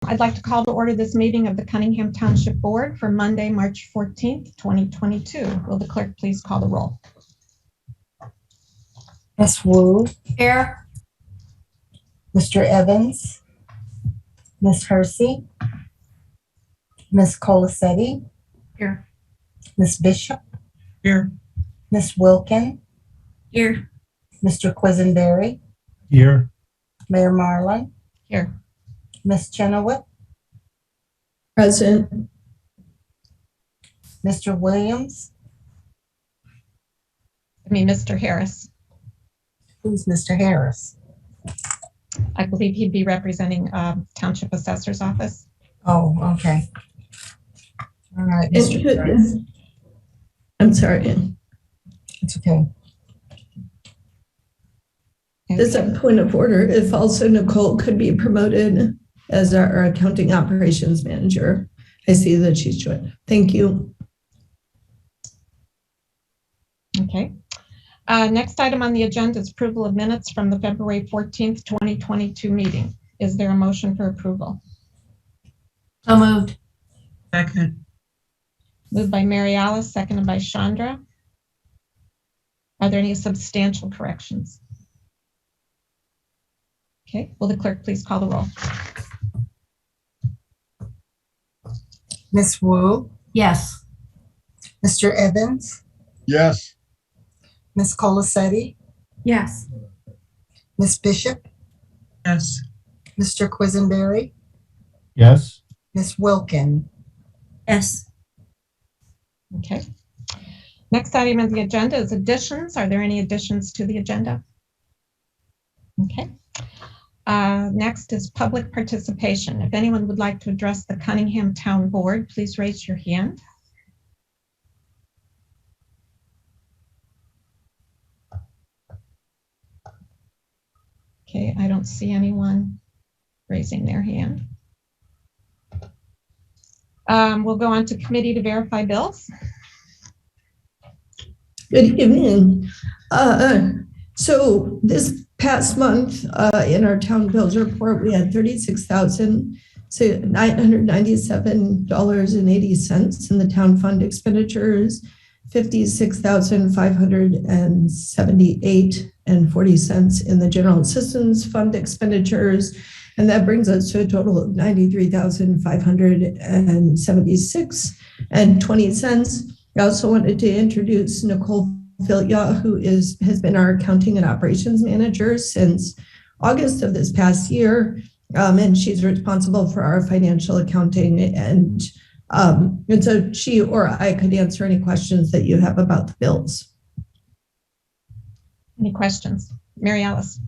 I'd like to call to order this meeting of the Cunningham Township Board for Monday, March 14th, 2022. Will the clerk please call the roll? Ms. Wu. Here. Mr. Evans. Ms. Hersey. Ms. Colasetti. Here. Ms. Bishop. Here. Ms. Wilkin. Here. Mr. Quisenberry. Here. Mayor Marlin. Here. Ms. Chenoweth. Present. Mr. Williams. Mr. Harris. Who's Mr. Harris? I believe he'd be representing Township Assessor's Office. Oh, okay. All right, Mr. Harris. I'm sorry. It's okay. This is a point of order. If also Nicole could be promoted as our accounting operations manager. I see that she's joined. Thank you. Okay. Next item on the agenda is approval of minutes from the February 14th, 2022 meeting. Is there a motion for approval? So moved. Second. Moved by Mary Alice, seconded by Chandra. Are there any substantial corrections? Okay, will the clerk please call the roll? Ms. Wu. Yes. Mr. Evans. Yes. Ms. Colasetti. Yes. Ms. Bishop. Yes. Mr. Quisenberry. Yes. Ms. Wilkin. Yes. Okay. Next item on the agenda is additions. Are there any additions to the agenda? Okay. Next is public participation. If anyone would like to address the Cunningham Town Board, please raise your hand. Okay, I don't see anyone raising their hand. We'll go on to committee to verify bills. Good evening. So this past month in our town bills report, we had $36,997.80 in the town fund expenditures, $56,578.40 in the general assistance fund expenditures, and that brings us to a total of $93,576.20. I also wanted to introduce Nicole Filya, who has been our accounting and operations manager since August of this past year, and she's responsible for our financial accounting. And so she or I could answer any questions that you have about the bills. Any questions? Mary Alice.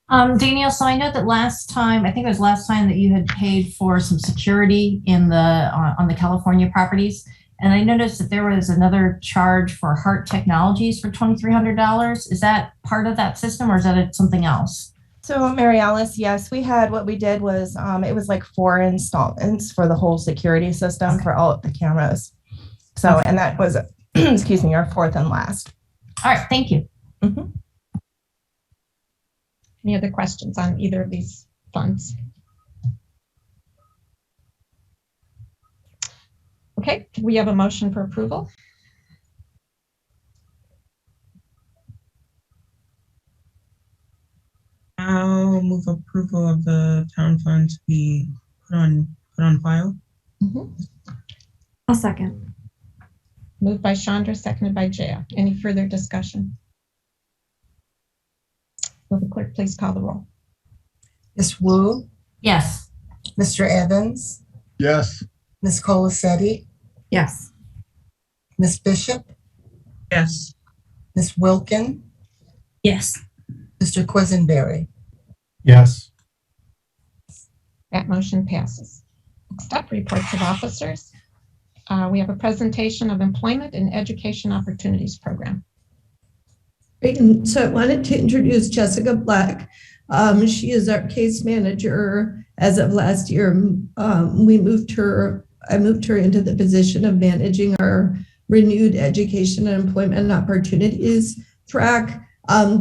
Danielle, so I know that last time, I think it was last time that you had paid for some security in the on the California properties. And I noticed that there was another charge for Hart Technologies for $2,300. Is that part of that system or is that something else? So Mary Alice, yes, what we did was, it was like 4 installments for the whole security system for all of the cameras. So, and that was, excuse me, our 4th and last. All right, thank you. Mm-hmm. Any other questions on either of these funds? Okay, we have a motion for approval. I'll move approval of the town fund to be put on file. Mm-hmm. I'll second. Moved by Chandra, seconded by Jaya. Any further discussion? Will the clerk please call the roll? Ms. Wu. Yes. Mr. Evans. Yes. Ms. Colasetti. Yes. Ms. Bishop. Yes. Ms. Wilkin. Yes. Mr. Quisenberry. Yes. That motion passes. Next up, reports of officers. We have a presentation of Employment and Education Opportunities Program. Great. And so I wanted to introduce Jessica Black. She is our case manager. As of last year, I moved her into the position of managing our renewed education and employment opportunities track.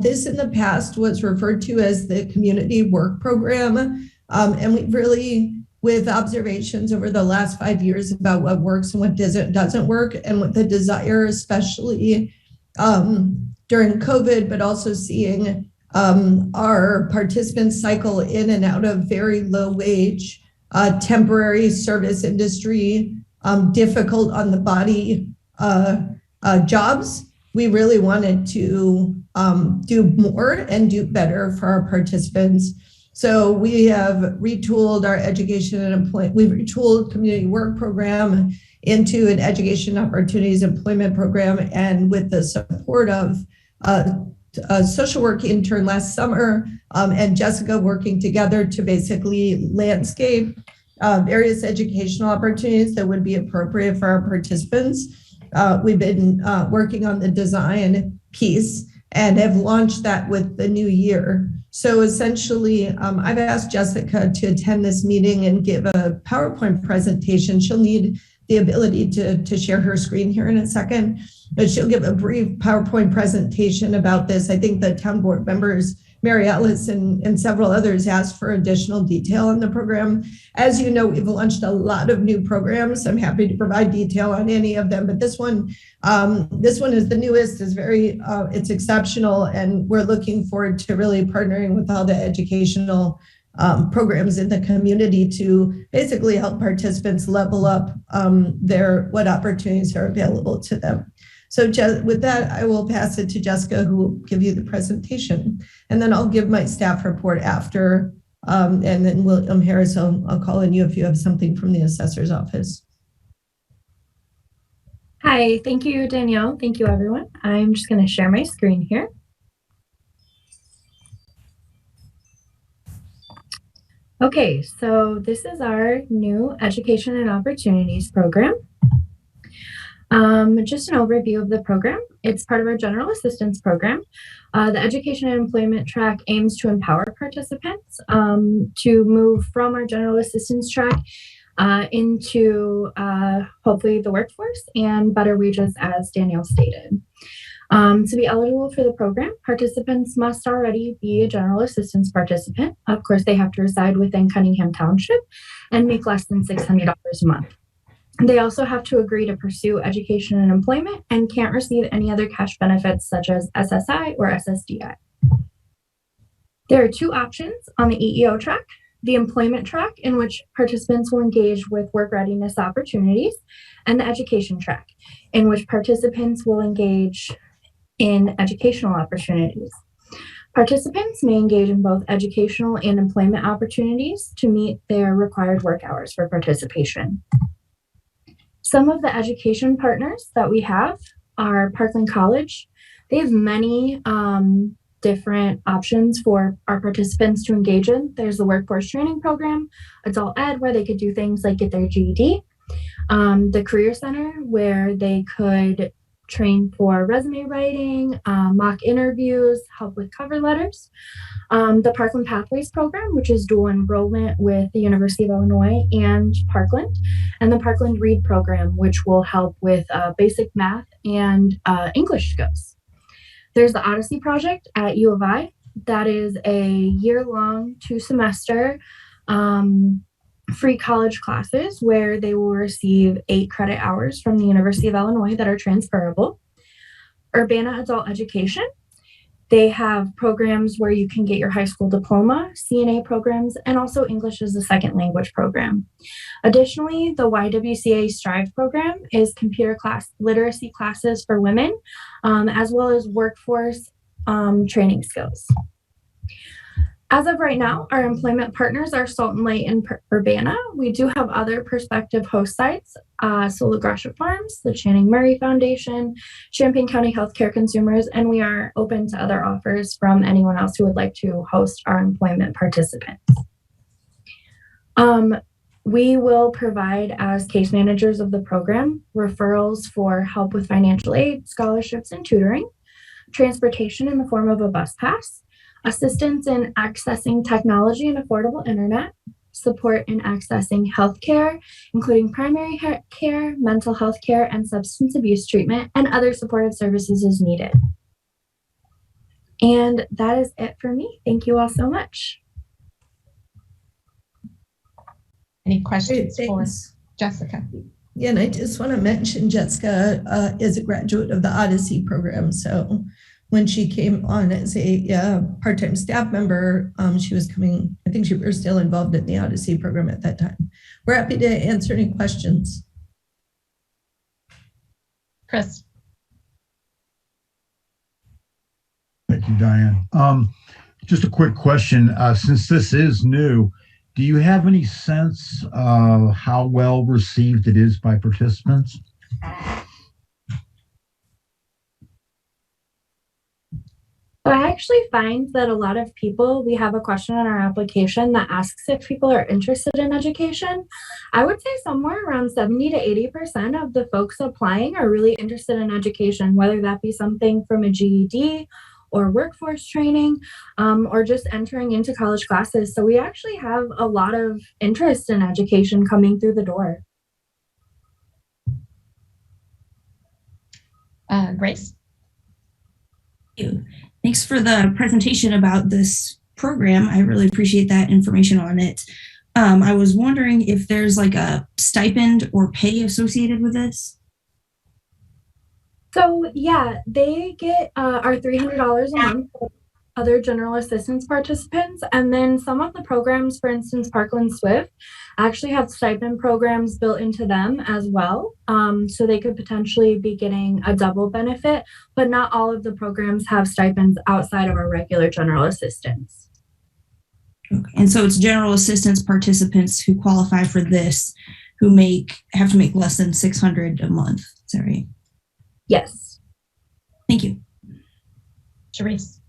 This in the past was referred to as the community work program. And we really, with observations over the last 5 years about what works and what doesn't work, and what the desire, especially during COVID, but also seeing our participants cycle in and out of very low wage, temporary service industry, difficult on the body jobs. We really wanted to do more and do better for our participants. So we have retooled our education and employment. We've retooled community work program into an education opportunities employment program, and with the support of a social work intern last summer and Jessica working together to basically landscape various educational opportunities that would be appropriate for our participants. We've been working on the design piece and have launched that with the new year. So essentially, I've asked Jessica to attend this meeting and give a PowerPoint presentation. She'll need the ability to share her screen here in a second, but she'll give a brief PowerPoint presentation about this. I think the town board members, Mary Alice and several others, asked for additional detail on the program. As you know, we've launched a lot of new programs. I'm happy to provide detail on any of them, but this one is the newest, is very, it's exceptional, and we're looking forward to really partnering with all the educational programs in the community to basically help participants level up what opportunities are available to them. So with that, I will pass it to Jessica, who will give you the presentation. And then I'll give my staff report after, and then William Harris, I'll call on you if you have something from the assessor's office. Hi, thank you, Danielle. Thank you, everyone. I'm just going to share my screen here. Okay, so this is our new Education and Opportunities program. Just an overview of the program. It's part of our General Assistance Program. The Education and Employment track aims to empower participants to move from our General Assistance track into hopefully the workforce and better wages, as Danielle stated. To be eligible for the program, participants must already be a General Assistance participant. Of course, they have to reside within Cunningham Township and make less than $600 a month. They also have to agree to pursue education and employment and can't receive any other cash benefits such as SSI or SSDI. There are two options on the EEO track: the employment track, in which participants will engage with work readiness opportunities, and the education track, in which participants will engage in educational opportunities. Participants may engage in both educational and employment opportunities to meet their required work hours for participation. Some of the education partners that we have are Parkland College. They have many different options for our participants to engage in. There's the workforce training program, adult ed, where they could do things like get their GED, the Career Center, where they could train for resume writing, mock interviews, help with cover letters. The Parkland Pathways program, which is dual enrollment with the University of Illinois and Parkland, and the Parkland Read program, which will help with basic math and English skills. There's the Odyssey project at U of I. That is a year-long, 2-semester free college classes where they will receive 8 credit hours from the University of Illinois that are transferable. Urbana Adult Education. They have programs where you can get your high school diploma, CNA programs, and also English as a second language program. Additionally, the YWCA Strive program is computer literacy classes for women, as well as workforce training skills. As of right now, our employment partners are Salt and Light and Urbana. We do have other prospective host sites, Solo Gratiot Farms, the Channing Murray Foundation, Champaign County Healthcare Consumers, and we are open to other offers from anyone else who would like to host our employment participants. We will provide, as case managers of the program, referrals for help with financial aid, scholarships, and tutoring, transportation in the form of a bus pass, assistance in accessing technology and affordable internet, support in accessing healthcare, including primary care, mental health care, and substance abuse treatment, and other supportive services as needed. And that is it for me. Thank you all so much. Any questions Great, for thanks. Jessica? Yeah, and I just want to mention Jessica is a graduate of the Odyssey program. So when she came on as a part-time staff member, she was coming, I think she was still involved in the Odyssey program at that time. We're happy to answer any questions. Chris? Thank you, Diane. Just a quick question. Since this is new, do you have any sense of how well received it is by participants? So I actually find that a lot of people, we have a question on our application that asks if people are interested in education. I would say somewhere around 70 to 80% of the folks applying are really interested in education, whether that be something from a GED or workforce training, or just entering into college classes. So we actually have a lot of interest in education coming through the door. Grace? Thank you. Thanks for the presentation about this program. I really appreciate that information on it. I was wondering if there's like a stipend or pay associated with this. So yeah, they get our $300 a month for other general assistance participants. And then some of the programs, for instance, Parkland Swift, actually have stipend programs built into them as well. So they could potentially be getting a double benefit, but not all of the programs have stipends outside of our regular general assistance. Okay. And so it's general assistance participants who qualify for this who have to make less than $600 a month. Is that right? Yes. Thank you. Sharice?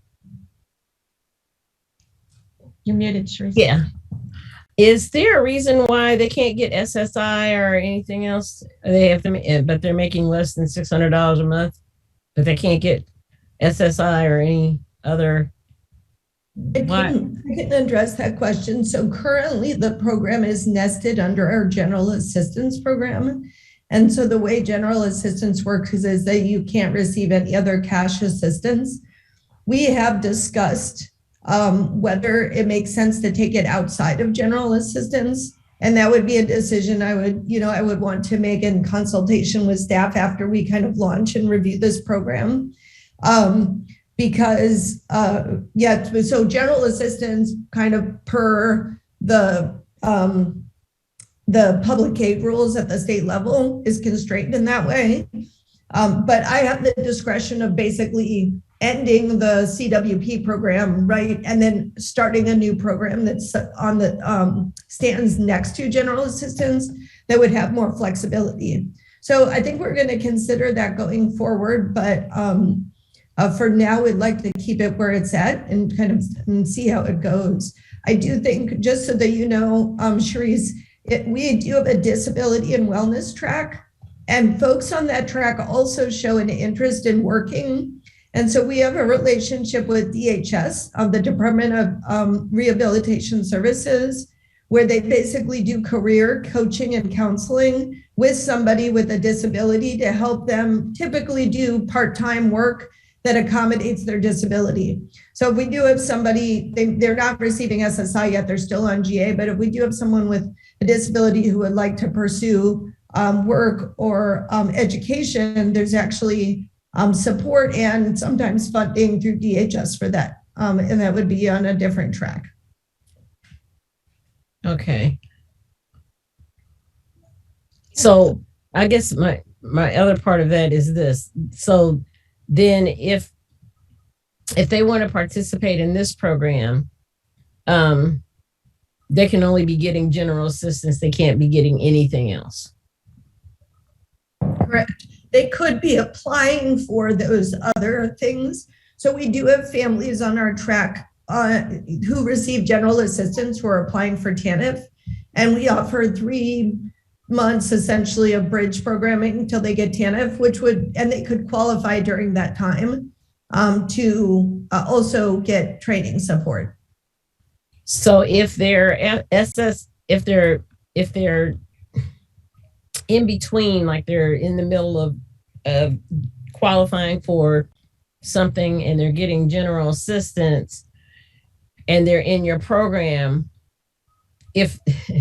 You're muted, Sharice. Yeah. Is there a reason why they can't get SSI or anything else? They have to, but they're making less than $600 a month, but they can't get SSI or any other. I can address that question. So currently the program is nested under our general assistance program. And so the way general assistance works is that you can't receive any other cash assistance. We have discussed whether it makes sense to take it outside of general assistance. And that would be a decision I would want to make in consultation with staff after we kind of launch and review this program. Because so general assistance kind of per the public aid rules at the state level is constrained in that way. But I have the discretion of basically ending the CWP program, right? And then starting a new program that's on the stands next to general assistance that would have more flexibility. So I think we're going to consider that going forward, but for now, we'd like to keep it where it's at and kind of see how it goes. I do think, just so that you know, Sharice, we do have a disability and wellness track, and folks on that track also show an interest in working. And so we have a relationship with DHS, the Department of Rehabilitation Services, where they basically do career coaching and counseling with somebody with a disability to help them typically do part-time work that accommodates their disability. So if we do have somebody, they're not receiving SSI yet, they're still on GA, but if we do have someone with a disability who would like to pursue work or education, there's actually support and sometimes funding through DHS for that. And that would be on a different track. Okay. So I guess my other part of that is this. So then if they want to participate in this program, they can only be getting general assistance. They can't be getting anything else. Correct. They could be applying for those other things. So we do have families on our track who receive general assistance who are applying for TANF, and we offer 3 months essentially of bridge programming until they get TANF, and they could qualify during that time to also get training support. So if they're if they're in between, like they're in the middle of qualifying for something and they're getting general assistance and they're in your program, if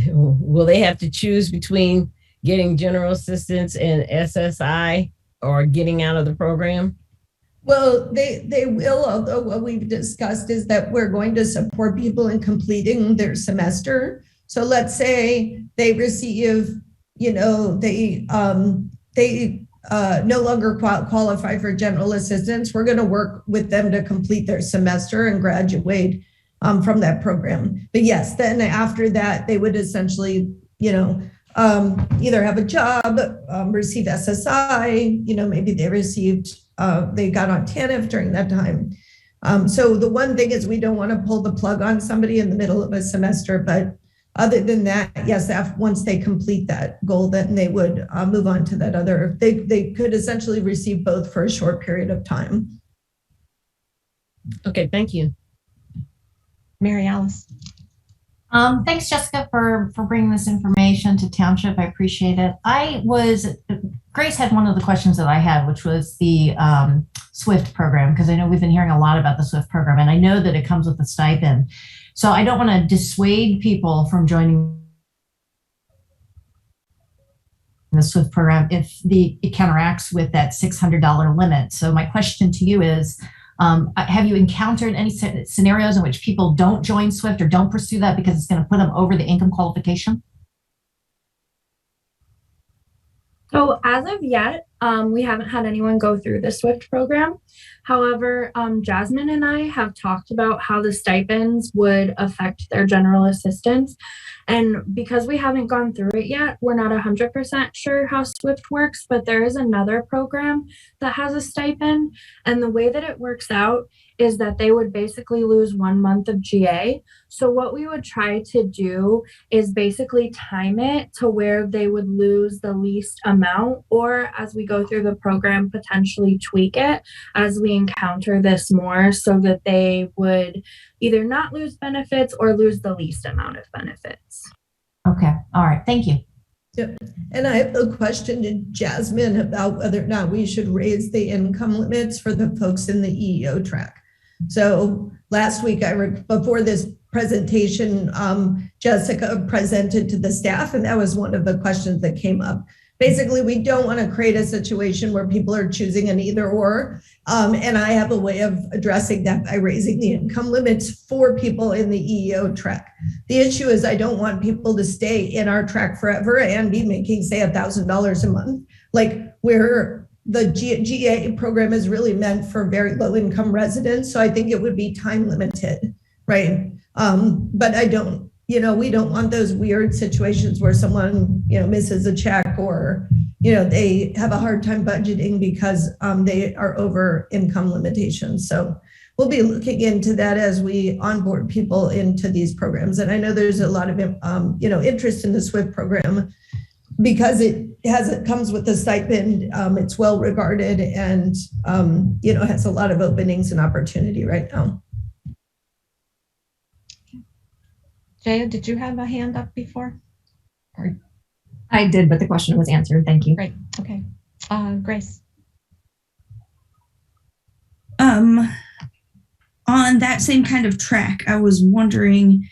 will they have to choose between getting general assistance and SSI or getting out of the program? Well, they will, although what we've discussed is that we're going to support people in completing their semester. So let's say they receive, they no longer qualify for general assistance. We're going to work with them to complete their semester and graduate from that program. But yes, then after that, they would essentially, either have a job, receive SSI, maybe they received, they got on TANF during that time. So the one thing is we don't want to pull the plug on somebody in the middle of a semester, but other than that, yes, once they complete that goal, then they would move on to that other, they could essentially receive both for a short period of time. Okay, thank you. Mary Alice. Thanks, Jessica, for bringing this information to Township. I appreciate it. Grace had one of the questions that I had, which was the SWIFT program, because I know we've been hearing a lot about the SWIFT program, and I know that it comes with a stipend. So I don't want to dissuade people from joining the SWIFT program if it counteracts with that $600 limit. So my question to you is, have you encountered any scenarios in which people don't join SWIFT or don't pursue that because it's going to put them over the income qualification? So as of yet, we haven't had anyone go through the SWIFT program. However, Jasmine and I have talked about how the stipends would affect their general assistance. And because we haven't gone through it yet, we're not 100% sure how SWIFT works, but there is another program that has a stipend. And the way that it works out is that they would basically lose 1 month of GA. So what we would try to do is basically time it to where they would lose the least amount, or as we go through the program, potentially tweak it as we encounter this more so that they would either not lose benefits or lose the least amount of benefits. Okay. All right. Thank you. Yep. And I have a question to Jasmine about whether or not we should raise the income limits for the folks in the EEO track. So last week, before this presentation, Jessica presented to the staff, and that was one of the questions that came up. Basically, we don't want to create a situation where people are choosing an either or. And I have a way of addressing that by raising the income limits for people in the EEO track. The issue is I don't want people to stay in our track forever and be making, say, $1,000 a month. Like the GA program is really meant for very low income residents. So I think it would be time limited, right? But I don't, we don't want those weird situations where someone, misses a check or, they have a hard time budgeting because they are over income limitations. So we'll be looking into that as we onboard people into these programs. And I know there's a lot of, interest in the SWIFT program because it comes with a stipend. It's well regarded and, has a lot of openings and opportunity right now. Jaya, did you have a hand up before? Or? I did, but the question was answered. Thank you. Great. Okay. Grace. On that same kind of track, I was wondering,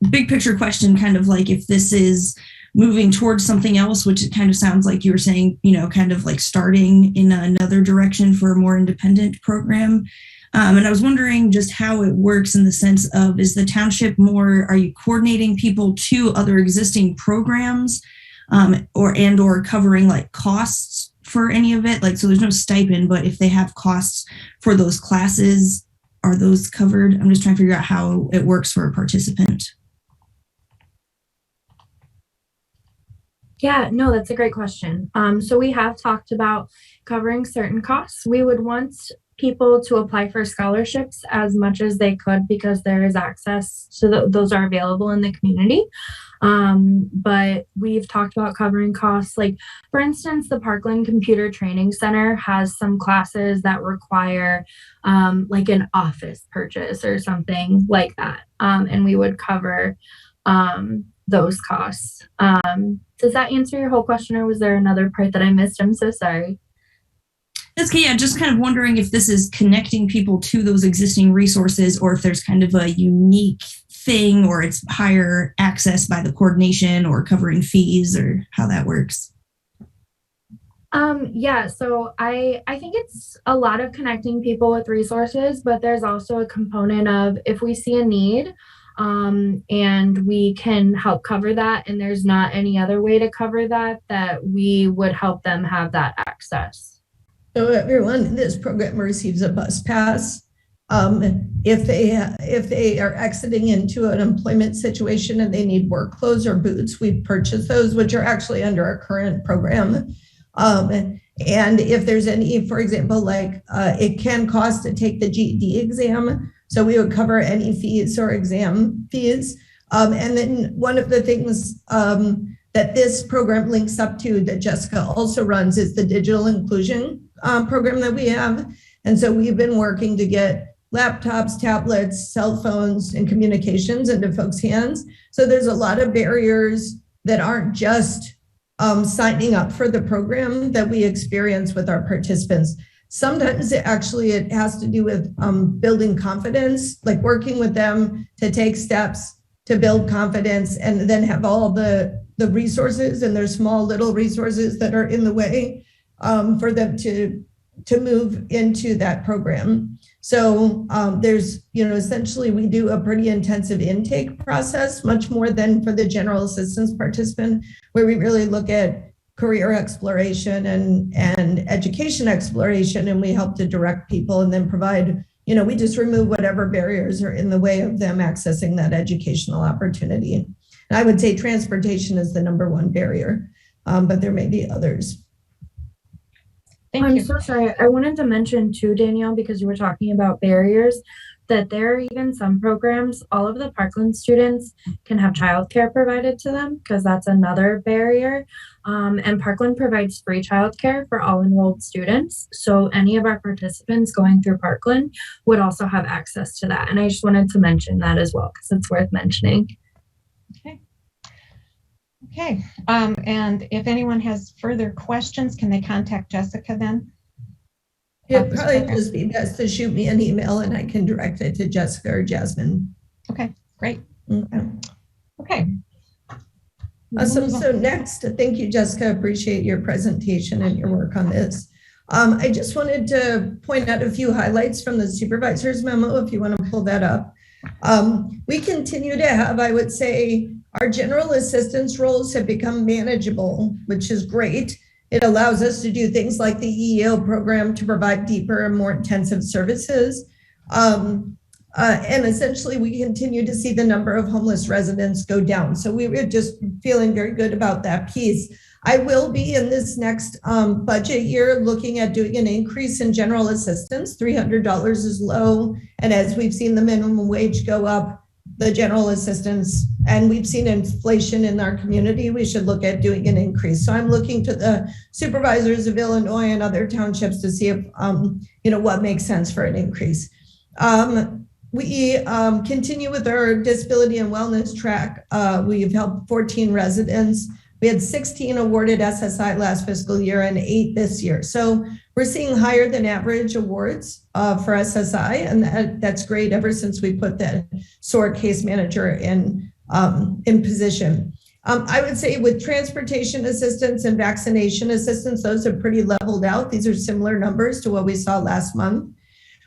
big picture question, kind of like if this is moving towards something else, which it kind of sounds like you were saying, kind of like starting in another direction for a more independent program. And I was wondering just how it works in the sense of, is the township are you coordinating people to other existing programs or covering like costs for any of it? Like, so there's no stipend, but if they have costs for those classes, are those covered? I'm just trying to figure out how it works for a participant. Yeah, no, that's a great question. So we have talked about covering certain costs. We would want people to apply for scholarships as much as they could because there is access to those are available in the community. But we've talked about covering costs. Like, for instance, the Parkland Computer Training Center has some classes that require like an office purchase or something like that. And we would cover those costs. Does that answer your whole question, or was there another part that I missed? I'm so sorry. That's okay. Yeah, just kind of wondering if this is connecting people to those existing resources or if there's kind of a unique thing, or it's higher access by the coordination or covering fees, or how that works? Yeah, so I think it's a lot of connecting people with resources, but there's also a component of if we see a need, and we can help cover that, and there's not any other way to cover that, that we would help them have that access. So everyone in this program receives a bus pass. If they are exiting into an employment situation and they need work clothes or boots, we purchase those, which are actually under our current program. And if there's any, for example, like it can cost to take the GED exam, so we would cover any fees or exam fees. And then one of the things that this program links up to that Jessica also runs is the digital inclusion program that we have. And so we've been working to get laptops, tablets, cell phones, and communications into folks' hands. So there's a lot of barriers that aren't just signing up for the program that we experience with our participants. Sometimes it has to do with building confidence, like working with them to take steps to build confidence and then have all the resources, and there's small little resources that are in the way for them to move into that program. So there's, essentially we do a pretty intensive intake process, much more than for the general assistance participant, where we really look at career exploration and education exploration, and we help to direct people and then provide, we just remove whatever barriers are in the way of them accessing that educational opportunity. And I would say transportation is the number one barrier, but there may be others. I'm so sorry. I wanted to mention too, Danielle, because you were talking about barriers, that there are even some programs, all of the Parkland students can have childcare provided to them, because that's another barrier. And Parkland provides free childcare for all enrolled students. So any of our participants going through Parkland would also have access to that. And I just wanted to mention that as well, because it's worth mentioning. Okay. And if anyone has further questions, can they contact Jessica then? It'd probably just be best to shoot me an email and I can direct it to Jessica or Jasmine. Okay, great. Okay. Awesome. So next, thank you, Jessica. Appreciate your presentation and your work on this. I just wanted to point out a few highlights from the supervisor's memo, if you want to pull that up. We continue to have, I would say, our general assistance roles have become manageable, which is great. It allows us to do things like the EEO program to provide deeper and more intensive services. And essentially, we continue to see the number of homeless residents go down. So we were just feeling very good about that piece. I will be in this next budget year looking at doing an increase in general assistance. $300 is low. And as we've seen the minimum wage go up, the general assistance, and we've seen inflation in our community, we should look at doing an increase. So I'm looking to the supervisors of Illinois and other townships to see if, what makes sense for an increase. We continue with our disability and wellness track. We've helped 14 residents. We had 16 awarded SSI last fiscal year and 8 this year. So we're seeing higher than average awards for SSI, and that's great ever since we put that SOAR case manager in position. I would say with transportation assistance and vaccination assistance, those have pretty leveled out. These are similar numbers to what we saw last month.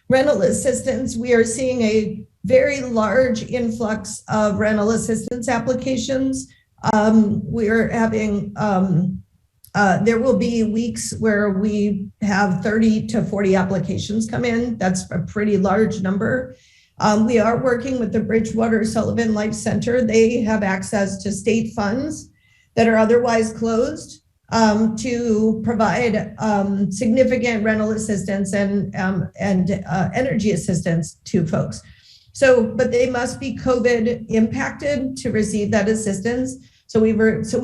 Rental assistance, we are seeing a very large influx of rental assistance applications. We're having, there will be weeks where we have 30 to 40 applications come in. That's a pretty large number. We are working with the Bridgewater Sullivan Life Center. They have access to state funds that are otherwise closed to provide significant rental assistance and energy assistance to folks. So, but they must be COVID impacted to receive that assistance. So we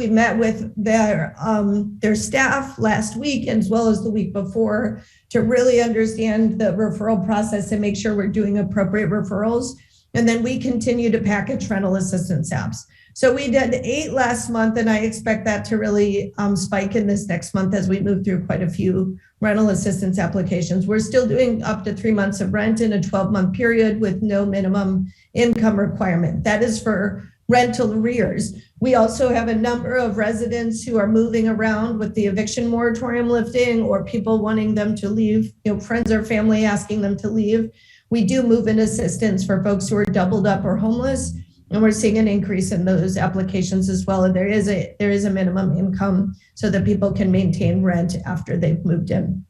met with their staff last week as well as the week before to really understand the referral process and make sure we're doing appropriate referrals. And then we continue to package rental assistance apps. So we did 8 last month, and I expect that to really spike in this next month as we move through quite a few rental assistance applications. We're still doing up to 3 months of rent in a 12-month period with no minimum income requirement. That is for rental arrears. We also have a number of residents who are moving around with the eviction moratorium lifting, or people wanting them to leave, friends or family asking them to leave. We do move-in assistance for folks who are doubled up or homeless, and we're seeing an increase in those applications as well. And there is a minimum income so that people can maintain rent after they've moved in.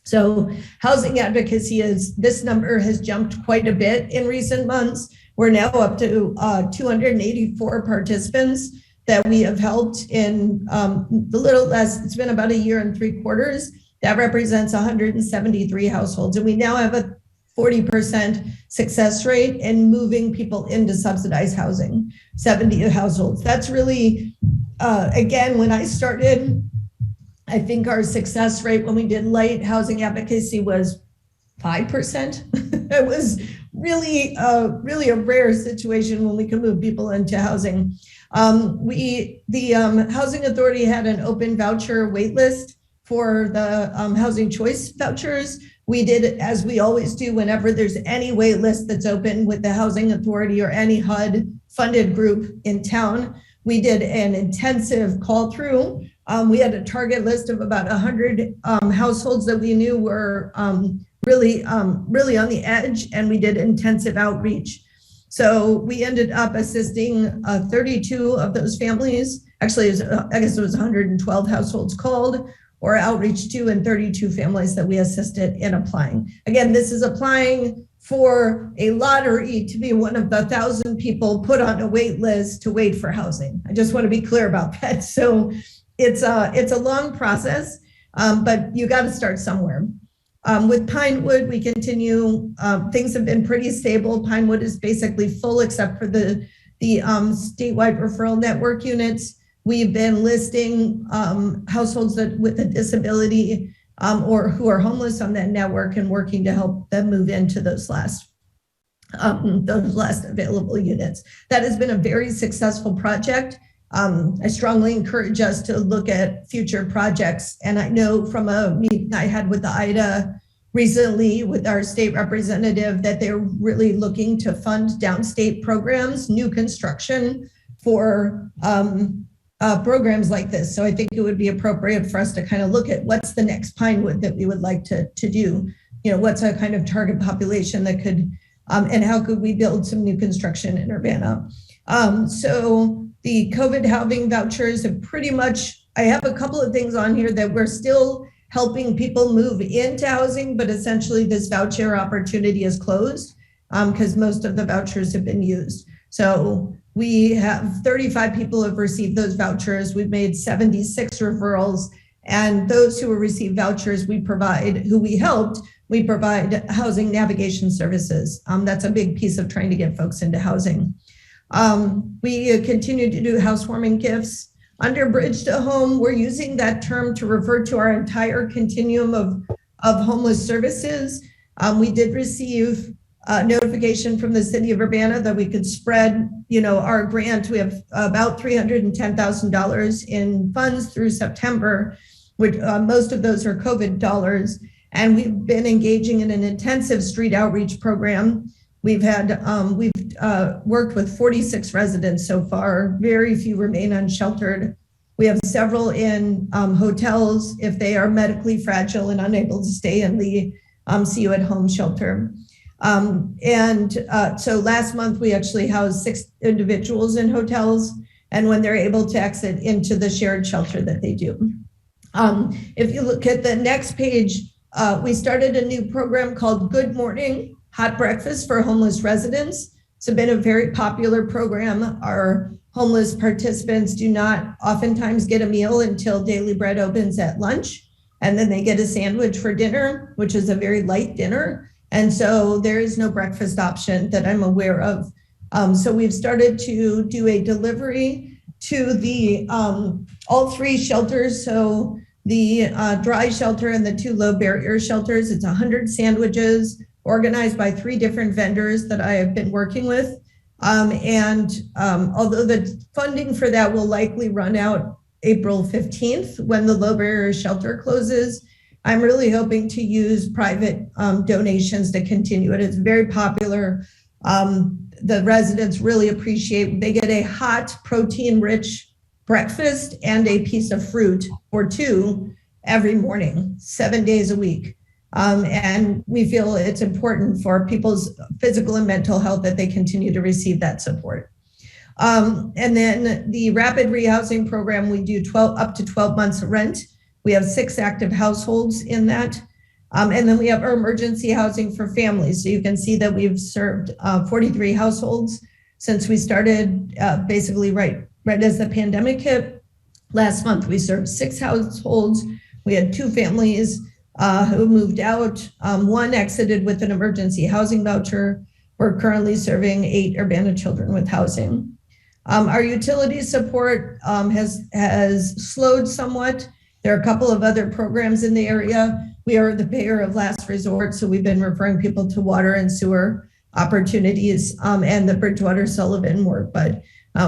So housing advocacy this number has jumped quite a bit in recent months. We're now up to 284 participants that we have helped in the little less, it's been about 1.75 years. That represents 173 households. And we now have a 40% success rate in moving people into subsidized housing, 70 households. That's really, again, when I started, I think our success rate when we did light housing advocacy was 5%. It was really a rare situation when we could move people into housing. The Housing Authority had an open voucher wait list for the housing choice vouchers. We did, as we always do, whenever there's any wait list that's open with the Housing Authority or any HUD funded group in town, we did an intensive call through. We had a target list of about 100 households that we knew were really on the edge, and we did intensive outreach. So we ended up assisting 32 of those families. Actually, I guess it was 112 households called or outreach to, and 32 families that we assisted in applying. Again, this is applying for a lottery to be one of the 1,000 people put on a wait list to wait for housing. I just want to be clear about that. So it's a long process, but you got to start somewhere. With Pinewood, we continue, things have been pretty stable. Pinewood is basically full except for the statewide referral network units. We've been listing households with a disability or who are homeless on that network and working to help them move into those last available units. That has been a very successful project. I strongly encourage us to look at future projects. And I know from a meeting I had with the IDA recently with our state representative that they're really looking to fund downstate programs, new construction for programs like this. So I think it would be appropriate for us to kind of look at what's the next Pinewood that we would like to do. What's a kind of target population that could, and how could we build some new construction in Urbana? So the COVID housing vouchers have pretty much, I have a couple of things on here that we're still helping people move into housing, but essentially this voucher opportunity is closed because most of the vouchers have been used. So we have 35 people have received those vouchers. We've made 76 referrals, and those who have received vouchers, we provide housing navigation services. That's a big piece of trying to get folks into housing. We continue to do housewarming gifts. Under Bridge to Home, we're using that term to refer to our entire continuum of homeless services. We did receive notification from the city of Urbana that we could spread, our grant. We have about $310,000 in funds through September, which most of those are COVID dollars. And we've been engaging in an intensive street outreach program. We've worked with 46 residents so far. Very few remain unsheltered. We have several in hotels if they are medically fragile and unable to stay in the See You at Home shelter. So last month we actually housed 6 individuals in hotels, and when they're able to exit into the shared shelter that they do. If you look at the next page, we started a new program called Good Morning Hot Breakfast for Homeless Residents. It's been a very popular program. Our homeless participants do not oftentimes get a meal until Daily Bread opens at lunch, and then they get a sandwich for dinner, which is a very light dinner. And so there is no breakfast option that I'm aware of. So we've started to do a delivery to the all 3 shelters. So the dry shelter and the 2 low barrier shelters, it's 100 sandwiches organized by 3 different vendors that I have been working with. Although the funding for that will likely run out April 15th when the low barrier shelter closes, I'm really hoping to use private donations to continue it. It's very popular. The residents really appreciate, they get a hot protein-rich breakfast and a piece of fruit or two every morning, 7 days a week. And we feel it's important for people's physical and mental health that they continue to receive that support. And then the rapid rehousing program, we do up to 12 months of rent. We have 6 active households in that. And then we have our emergency housing for families. So you can see that we've served 43 households since we started basically right as the pandemic hit. Last month, we served 6 households. We had 2 families who moved out. 1 exited with an emergency housing voucher. We're currently serving 8 Urbana children with housing. Our utility support has slowed somewhat. There are a couple of other programs in the area. We are the payer of last resort, so we've been referring people to water and sewer opportunities and the Bridgewater Sullivan work, but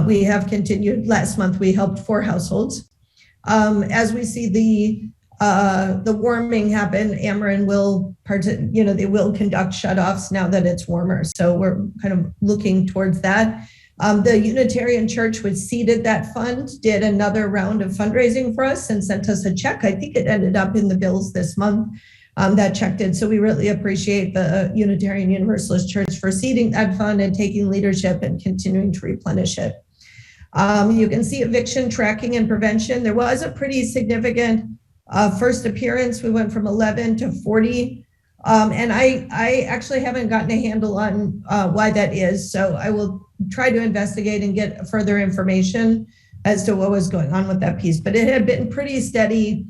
we have continued. Last month, we helped 4 households. As we see the warming happen, Ameren will they will conduct shutoffs now that it's warmer. So we're kind of looking towards that. The Unitarian Church, which seeded that fund, did another round of fundraising for us and sent us a check. I think it ended up in the bills this month. That check did. So we really appreciate the Unitarian Universalist Church for seeding that fund and taking leadership and continuing to replenish it. You can see eviction tracking and prevention. There was a pretty significant first appearance. We went from 11 to 40. And I actually haven't gotten a handle on why that is. So I will try to investigate and get further information as to what was going on with that piece. But it had been pretty steady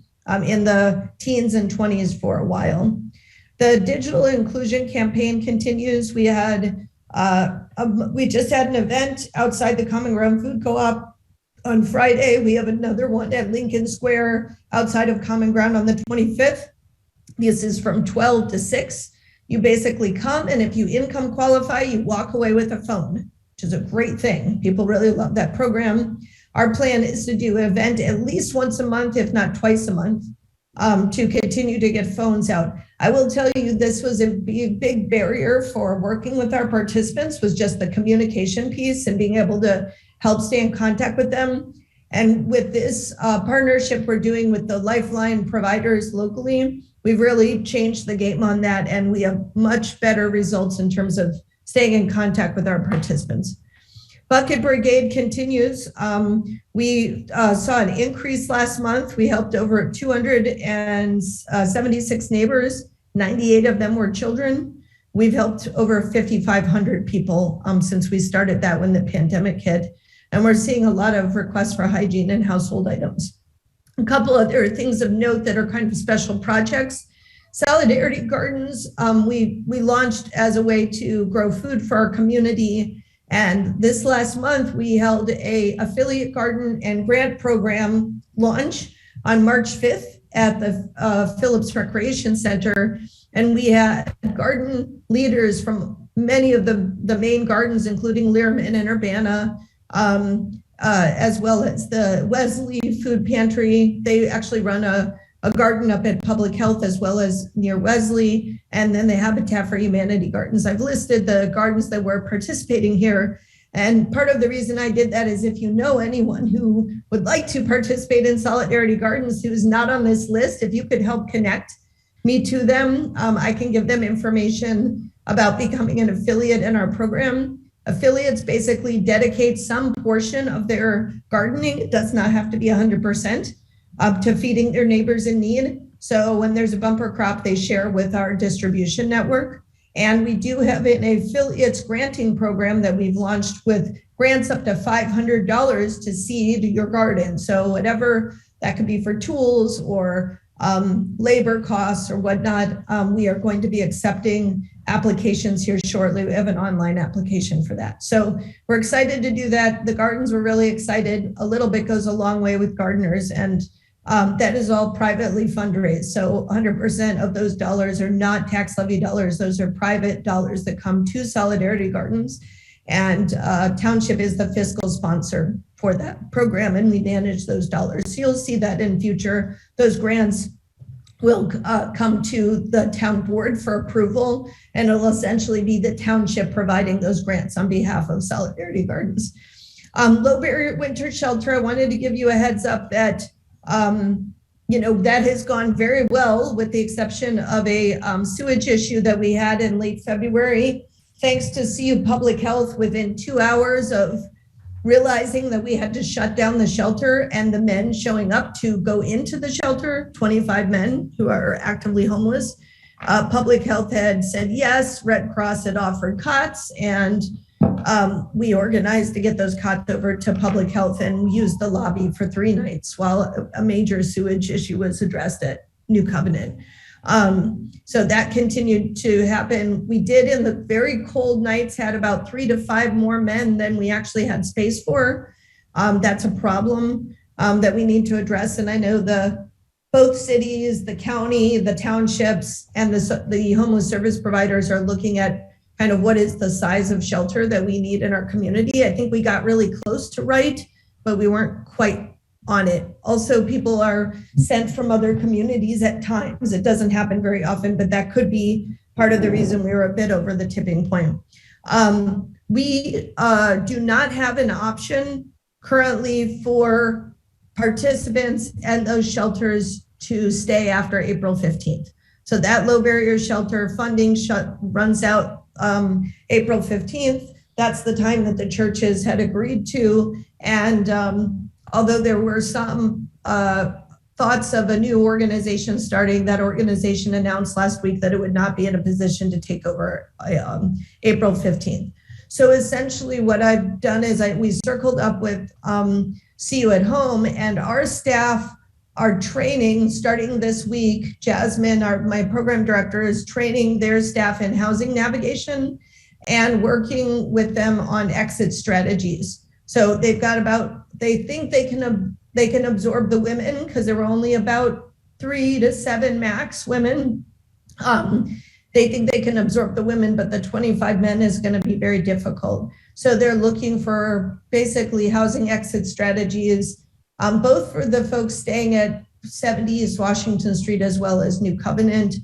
in the teens and 20s for a while. The digital inclusion campaign continues. We just had an event outside the Common Ground Food Co-op on Friday. We have another one at Lincoln Square outside of Common Ground on the 25th. This is from 12 to 6. You basically come, and if you income qualify, you walk away with a phone, which is a great thing. People really love that program. Our plan is to do an event at least once a month, if not twice a month, to continue to get phones out. I will tell you, this was a big barrier for working with our participants, was just the communication piece and being able to help stay in contact with them. And with this partnership we're doing with the Lifeline providers locally, we've really changed the game on that, and we have much better results in terms of staying in contact with our participants. Bucket Brigade continues. We saw an increase last month. We helped over 276 neighbors. 98 of them were children. We've helped over 5,500 people since we started that when the pandemic hit. And we're seeing a lot of requests for hygiene and household items. A couple other things of note that are kind of special projects. Solidarity Gardens, we launched as a way to grow food for our community. And this last month, we held a affiliate garden and grant program launch on March 5th at the Phillips Recreation Center. And we had garden leaders from many of the main gardens, including Learman and Urbana, as well as the Wesley Food Pantry. They actually run a garden up at Public Health as well as near Wesley, and then the Habitat for Humanity gardens. I've listed the gardens that were participating here. And part of the reason I did that is if you know anyone who would like to participate in Solidarity Gardens who's not on this list, if you could help connect me to them, I can give them information about becoming an affiliate in our program. Affiliates basically dedicate some portion of their gardening. It does not have to be 100%. To feeding their neighbors in need. So when there's a bumper crop, they share with our distribution network. And we do have an affiliates granting program that we've launched with grants up to $500 to seed your garden. So whatever that could be for tools or labor costs or whatnot, we are going to be accepting applications here shortly. We have an online application for that. So we're excited to do that. The gardens were really excited. A little bit goes a long way with gardeners, and that is all privately fundraised. So 100% of those dollars are not tax levy dollars. Those are private dollars that come to Solidarity Gardens. And Township is the fiscal sponsor for that program, and we manage those dollars. So you'll see that in future, those grants will come to the town board for approval, and it'll essentially be the township providing those grants on behalf of Solidarity Gardens. Low barrier winter shelter, I wanted to give you a heads up that that has gone very well, with the exception of a sewage issue that we had in late February. Thanks to CU Public Health, within 2 hours of realizing that we had to shut down the shelter and the men showing up to go into the shelter, 25 men who are actively homeless, Public Health had said yes, Red Cross had offered cots, and we organized to get those cots over to Public Health and used the lobby for 3 nights while a major sewage issue was addressed at New Covenant. So that continued to happen. We did, in the very cold nights, had about 3 to 5 more men than we actually had space for. That's a problem that we need to address. And I know both cities, the county, the townships, and the homeless service providers are looking at kind of what is the size of shelter that we need in our community. I think we got really close to right, but we weren't quite on it. Also, people are sent from other communities at times. It doesn't happen very often, but that could be part of the reason we were a bit over the tipping point. We do not have an option currently for participants and those shelters to stay after April 15th. So that low barrier shelter funding runs out April 15th. That's the time that the churches had agreed to. And although there were some thoughts of a new organization starting, that organization announced last week that it would not be in a position to take over April 15th. So essentially what I've done is we circled up with See You at Home, and our staff are training starting this week. Jasmine, my program director, is training their staff in housing navigation and working with them on exit strategies. So they've got they think they can absorb the women, because there were only about 3 to 7 max women. They think they can absorb the women, but the 25 men is going to be very difficult. So they're looking for basically housing exit strategies, both for the folks staying at 70 East Washington Street as well as New Covenant.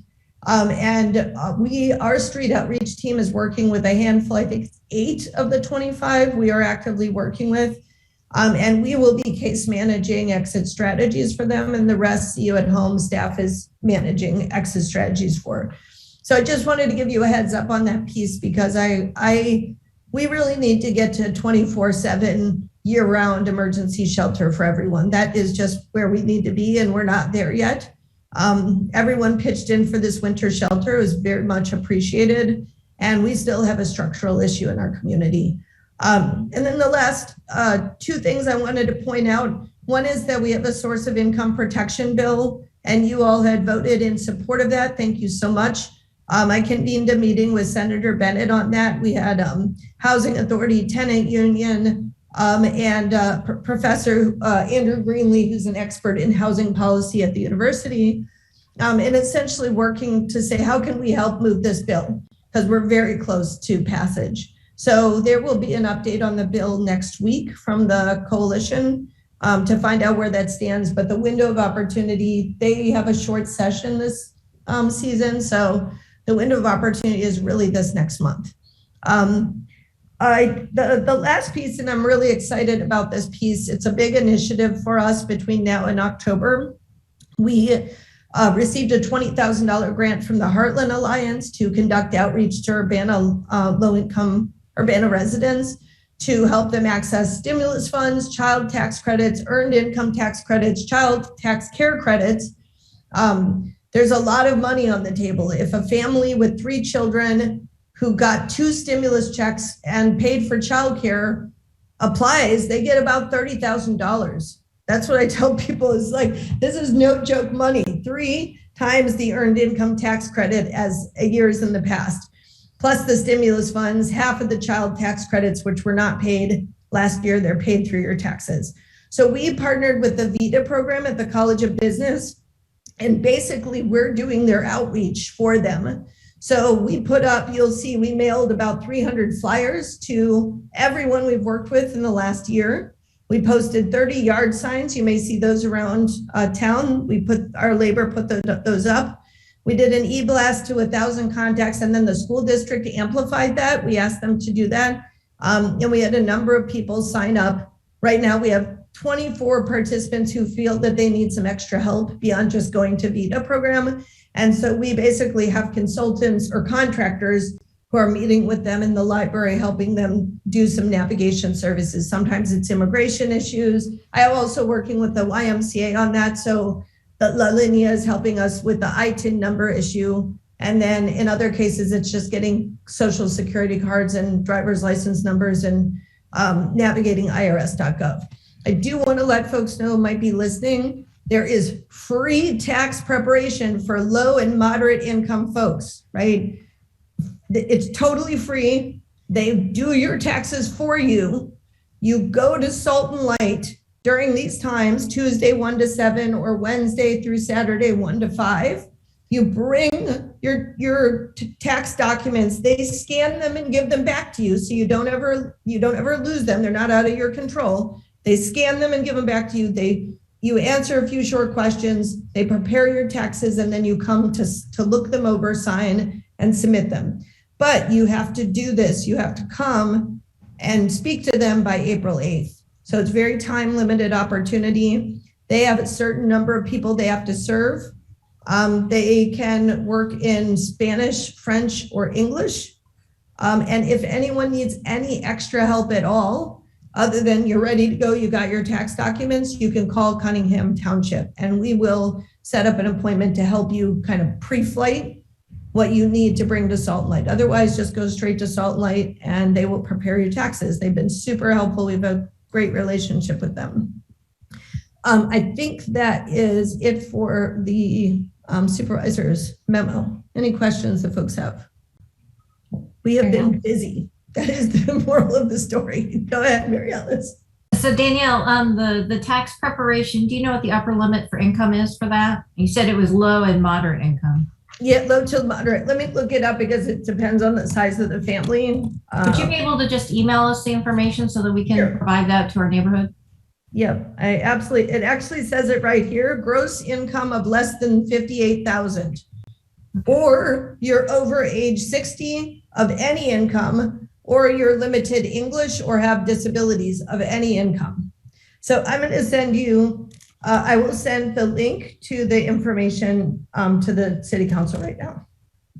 Our street outreach team is working with a handful, I think 8 of the 25 we are actively working with. And we will be case managing exit strategies for them, and the rest See You at Home staff is managing exit strategies for. So I just wanted to give you a heads up on that piece, because we really need to get to 24/7 year-round emergency shelter for everyone. That is just where we need to be, and we're not there yet. Everyone pitched in for this winter shelter. It was very much appreciated, and we still have a structural issue in our community. And then the last 2 things I wanted to point out. One is that we have a source of income protection bill, and you all had voted in support of that. Thank you so much. I convened a meeting with Senator Bennett on that. We had Housing Authority, Tenant Union, and Professor Andrew Greenlee, who's an expert in housing policy at the university, and essentially working to say, how can we help move this bill? Because we're very close to passage. So there will be an update on the bill next week from the coalition to find out where that stands. But the window of opportunity, they have a short session this season. So the window of opportunity is really this next month. The last piece, and I'm really excited about this piece, it's a big initiative for us between now and October. We received a $20,000 grant from the Heartland Alliance to conduct outreach to Urbana low-income Urbana residents to help them access stimulus funds, child tax credits, earned income tax credits, child tax care credits. There's a lot of money on the table. If a family with 3 children who got 2 stimulus checks and paid for childcare applies, they get about $30,000. That's what I tell people, is like, this is no joke money, 3 times the earned income tax credit as years in the past, plus the stimulus funds, half of the child tax credits, which were not paid last year, they're paid through your taxes. So we partnered with the VITA program at the College of Business, and basically we're doing their outreach for them So we put up, you'll see we mailed about 300 flyers to everyone we've worked with in the last year. We posted 30 yard signs. You may see those around town. We put our labor, put those up. We did an e-blast to 1,000 contacts, and then the school district amplified that. We asked them to do that. And we had a number of people sign up. Right now we have 24 participants who feel that they need some extra help beyond just going to VITA program. And so we basically have consultants or contractors who are meeting with them in the library, helping them do some navigation services. Sometimes it's immigration issues. I am also working with the YMCA on that. So La Linea is helping us with the ITIN number issue. And then in other cases, it's just getting social security cards and driver's license numbers and navigating irs.gov. I do want to let folks know who might be listening, there is free tax preparation for low and moderate income folks, right? It's totally free. They do your taxes for you. You go to Salt and Light during these times, Tuesday 1 to 7 or Wednesday through Saturday 1 to 5. You bring your tax documents. They scan them and give them back to you, so you don't ever lose them. They're not out of your control. They scan them and give them back to you. You answer a few short questions. They prepare your taxes, and then you come to look them over, sign, and submit them. But you have to do this. You have to come and speak to them by April 8th. So it's very time limited opportunity. They have a certain number of people they have to serve. They can work in Spanish, French, or English. And if anyone needs any extra help at all, other than you're ready to go, you got your tax documents, you can call Cunningham Township, and we will set up an appointment to help you kind of pre-flight what you need to bring to Salt and Light. Otherwise, just go straight to Salt and Light and they will prepare your taxes. They've been super helpful. We have a great relationship with them. I think that is it for the supervisor's memo. Any questions that folks have? We have been busy. That is the moral of the story. Go ahead, Mary Alice. So Danielle, the tax preparation, do you know what the upper limit for income is for that? You said it was low and moderate income. Yeah, low to moderate. Let me look it up because it depends on the size of the family. Would you be able to just email us the information so that we can provide that to our neighborhood? Yep, it actually says it right here. Gross income of less than 58,000, or you're over age 60 of any income, or you're limited English or have disabilities of any income. So I'm going to send you, I will send the link to the information to the city council right now.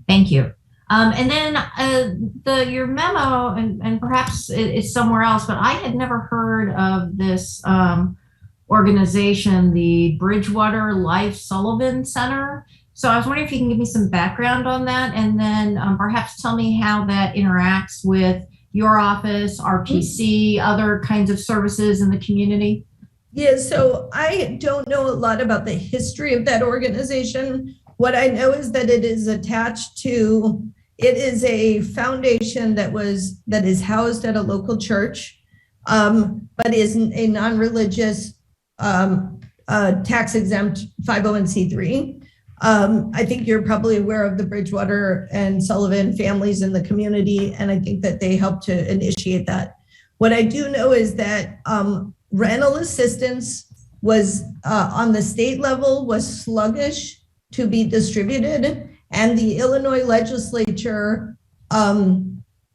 Thank you. And then your memo, and perhaps it's somewhere else, but I had never heard of this organization, the Bridgewater Life Sullivan Center. So I was wondering if you can give me some background on that, and then perhaps tell me how that interacts with your office, RPC, other kinds of services in the community. Yeah, so I don't know a lot about the history of that organization. What I know is that it is attached to, it is a foundation that is housed at a local church, but is a non-religious tax exempt 501c3. I think you're probably aware of the Bridgewater and Sullivan families in the community, and I think that they helped to initiate that. What I do know is that rental assistance was on the state level was sluggish to be distributed, and the Illinois legislature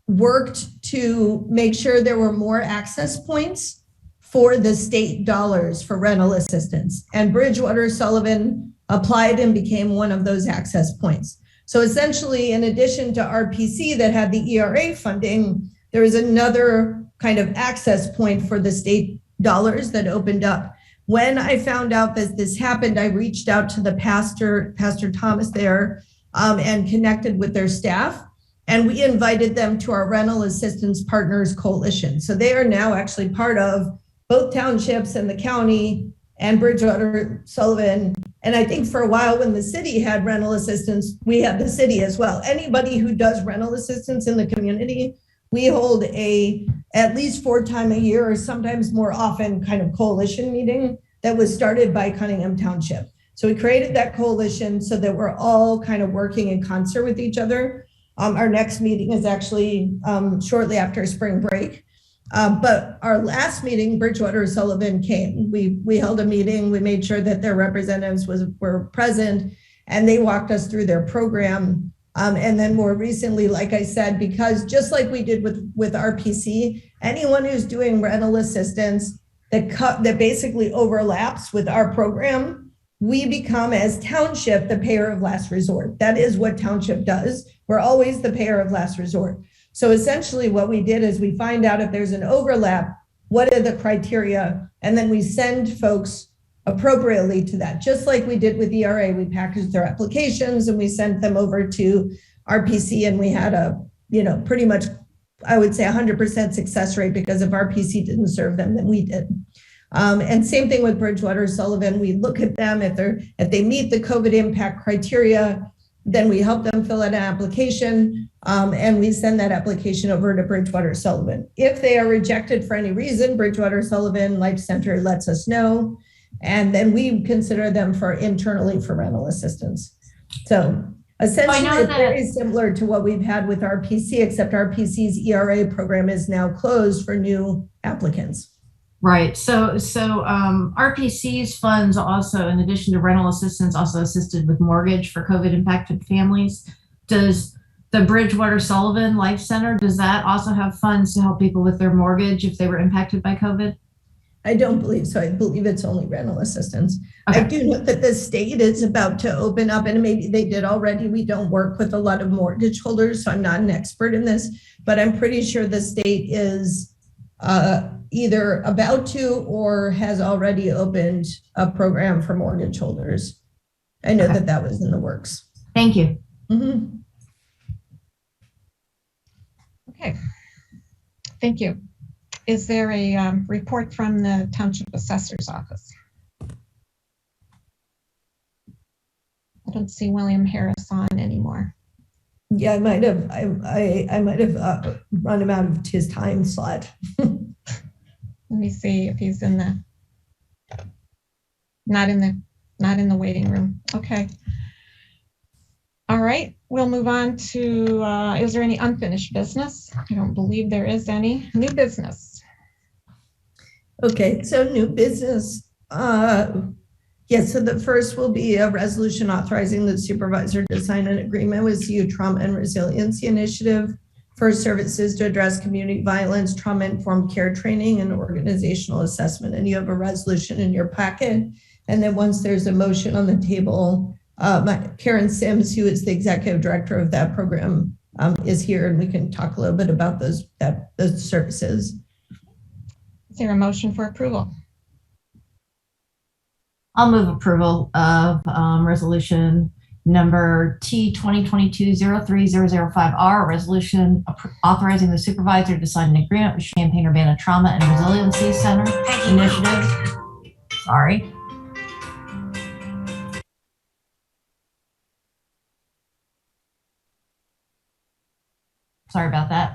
worked to make sure there were more access points for the state dollars for rental assistance. And Bridgewater Sullivan applied and became one of those access points. So essentially, in addition to RPC that had the ERA funding, there was another kind of access point for the state dollars that opened up. When I found out that this happened, I reached out to the Pastor Thomas there, and connected with their staff. And we invited them to our Rental Assistance Partners Coalition. So they are now actually part of both townships and the county and Bridgewater Sullivan. And I think for a while when the city had rental assistance, we had the city as well. Anybody who does rental assistance in the community, we hold at least 4 times a year or sometimes more often kind of coalition meeting that was started by Cunningham Township. So we created that coalition so that we're all kind of working in concert with each other. Our next meeting is actually shortly after spring break. But our last meeting, Bridgewater Sullivan came. We held a meeting. We made sure that their representatives were present, and they walked us through their program. And then more recently, like I said, because just like we did with RPC, anyone who's doing rental assistance that basically overlaps with our program, we become, as Township, the payer of last resort. That is what Township does. We're always the payer of last resort. So essentially what we did is we find out if there's an overlap, what are the criteria, and then we send folks appropriately to that. Just like we did with ERA, we packaged their applications and we sent them over to RPC, and we had a, pretty much, I would say 100% success rate, because if RPC didn't serve them, then we did. And same thing with Bridgewater Sullivan. We look at them, if they meet the COVID impact criteria, then we help them fill out an application, and we send that application over to Bridgewater Sullivan. If they are rejected for any reason, Bridgewater Sullivan Life Center lets us know, and then we consider them internally for rental assistance. So essentially, it's very similar to what we've had with RPC, except RPC's ERA program is now closed for new applicants. Right. So RPC's funds also, in addition to rental assistance, also assisted with mortgage for COVID impacted families. Does the Bridgewater Sullivan Life Center, does that also have funds to help people with their mortgage if they were impacted by COVID? I don't believe so. I believe it's only rental assistance. Okay. I do know that the state is about to open up, and maybe they did already. We don't work with a lot of mortgage holders, so I'm not an expert in this, but I'm pretty sure the state is either about to or has already opened a program for mortgage holders. I know that was in the works. Thank you. Mm-hmm. Okay, thank you. Is there a report from the Township Assessor's Office? I don't see William Harris on anymore. Yeah, I might have run him out of his time slot. Let me see if he's in the, not in the waiting room. Okay. All right, we'll move on to, is there any unfinished business? I don't believe there is any. New business. Okay, so new business. Yes, so the first will be a resolution authorizing the supervisor to sign an agreement with CU Trauma and Resiliency Initiative for services to address community violence, trauma-informed care training, and organizational assessment. And you have a resolution in your packet. And then once there's a motion on the table, Karen Sims, who is the executive director of that program, is here, and we can talk a little bit about those services. Is there a motion for approval? I'll move approval of resolution number T 2022-03005R, resolution authorizing the supervisor to sign an agreement with Champaign-Urbana Trauma and Resiliency Center Initiative. Sorry. Sorry about that.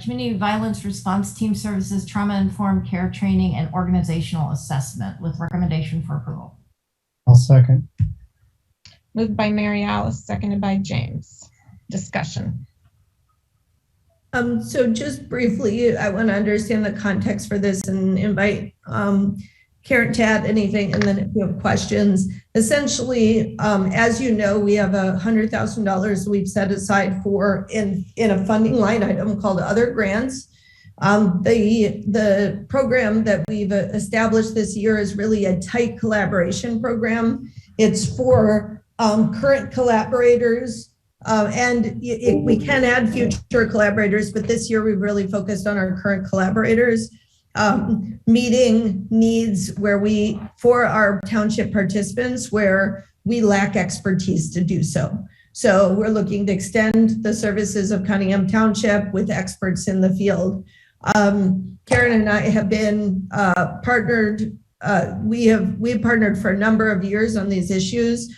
Community Violence Response Team Services, Trauma-Informed Care Training, and Organizational Assessment with recommendation for approval. I'll second. Moved by Mary Alice, seconded by James. Discussion. So just briefly, I want to understand the context for this and invite Karen to add anything, and then if you have questions. Essentially, as you know, we have $100,000 we've set aside for in a funding line item called other grants. The program that we've established this year is really a tight collaboration program. It's for current collaborators, and we can add future collaborators, but this year we've really focused on our current collaborators, meeting needs for our township participants where we lack expertise to do so. So we're looking to extend the services of Cunningham Township with experts in the field. Karen and I have been partnered. We've partnered for a number of years on these issues.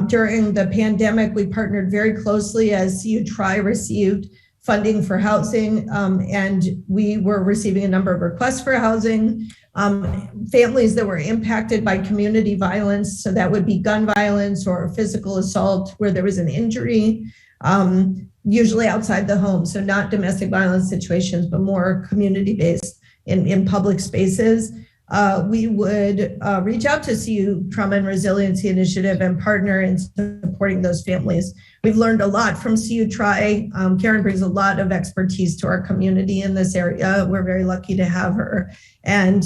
During the pandemic, we partnered very closely as CU Tri received funding for housing, and we were receiving a number of requests for housing. families that were impacted by community violence. So that would be gun violence or physical assault where there was an injury, usually outside the home. So not domestic violence situations, but more community-based in public spaces. We would reach out to CU Trauma and Resiliency Initiative and partner in supporting those families. We've learned a lot from CU Tri. Karen brings a lot of expertise to our community in this area. We're very lucky to have her. And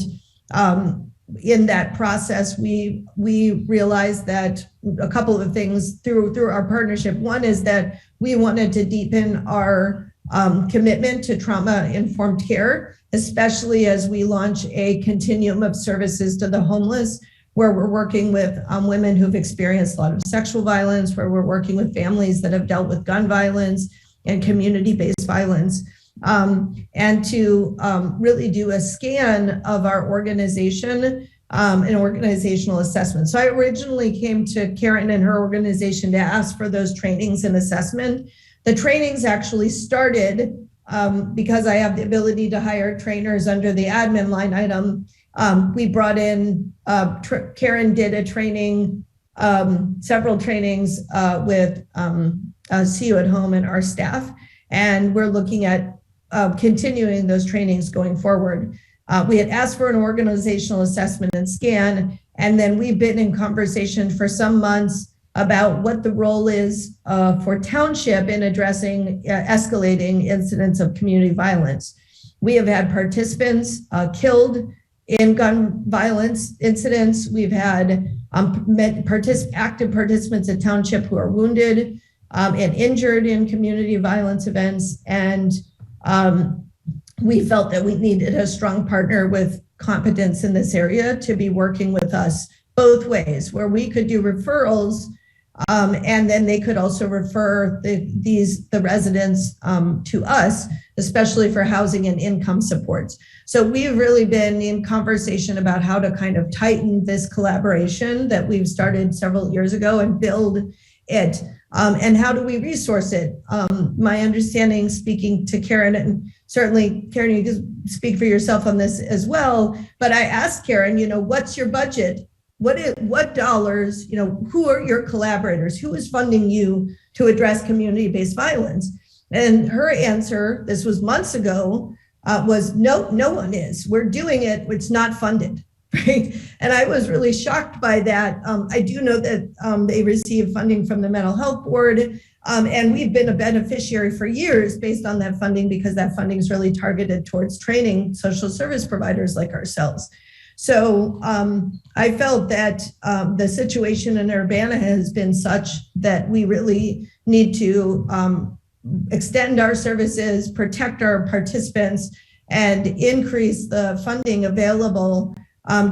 in that process, we realized that a couple of things through our partnership. One is that we wanted to deepen our commitment to trauma-informed care, especially as we launch a continuum of services to the homeless, where we're working with women who've experienced a lot of sexual violence, where we're working with families that have dealt with gun violence and community-based violence, and to really do a scan of our organization, an organizational assessment. So I originally came to Karen and her organization to ask for those trainings and assessment. The trainings actually started because I have the ability to hire trainers under the admin line item. We brought in, Karen did a training, several trainings with CU at Home and our staff, and we're looking at continuing those trainings going forward. We had asked for an organizational assessment and scan, and then we've been in conversation for some months about what the role is for Township in addressing escalating incidents of community violence. We have had participants killed in gun violence incidents. We've had active participants at Township who are wounded and injured in community violence events. And we felt that we needed a strong partner with competence in this area to be working with us both ways, where we could do referrals and then they could also refer the residents to us, especially for housing and income supports. So we've really been in conversation about how to kind of tighten this collaboration that we've started several years ago and build it. And how do we resource it? My understanding, speaking to Karen, and certainly Karen, you can speak for yourself on this as well, but I asked Karen, what's your budget? What dollars, who are your collaborators? Who is funding you to address community-based violence? And her answer, this was months ago, was no one is. We're doing it, it's not funded, right? And I was really shocked by that. I do know that they receive funding from the Mental Health Board, and we've been a beneficiary for years based on that funding because that funding is really targeted towards training social service providers like ourselves. So I felt that the situation in Urbana has been such that we really need to extend our services, protect our participants, and increase the funding available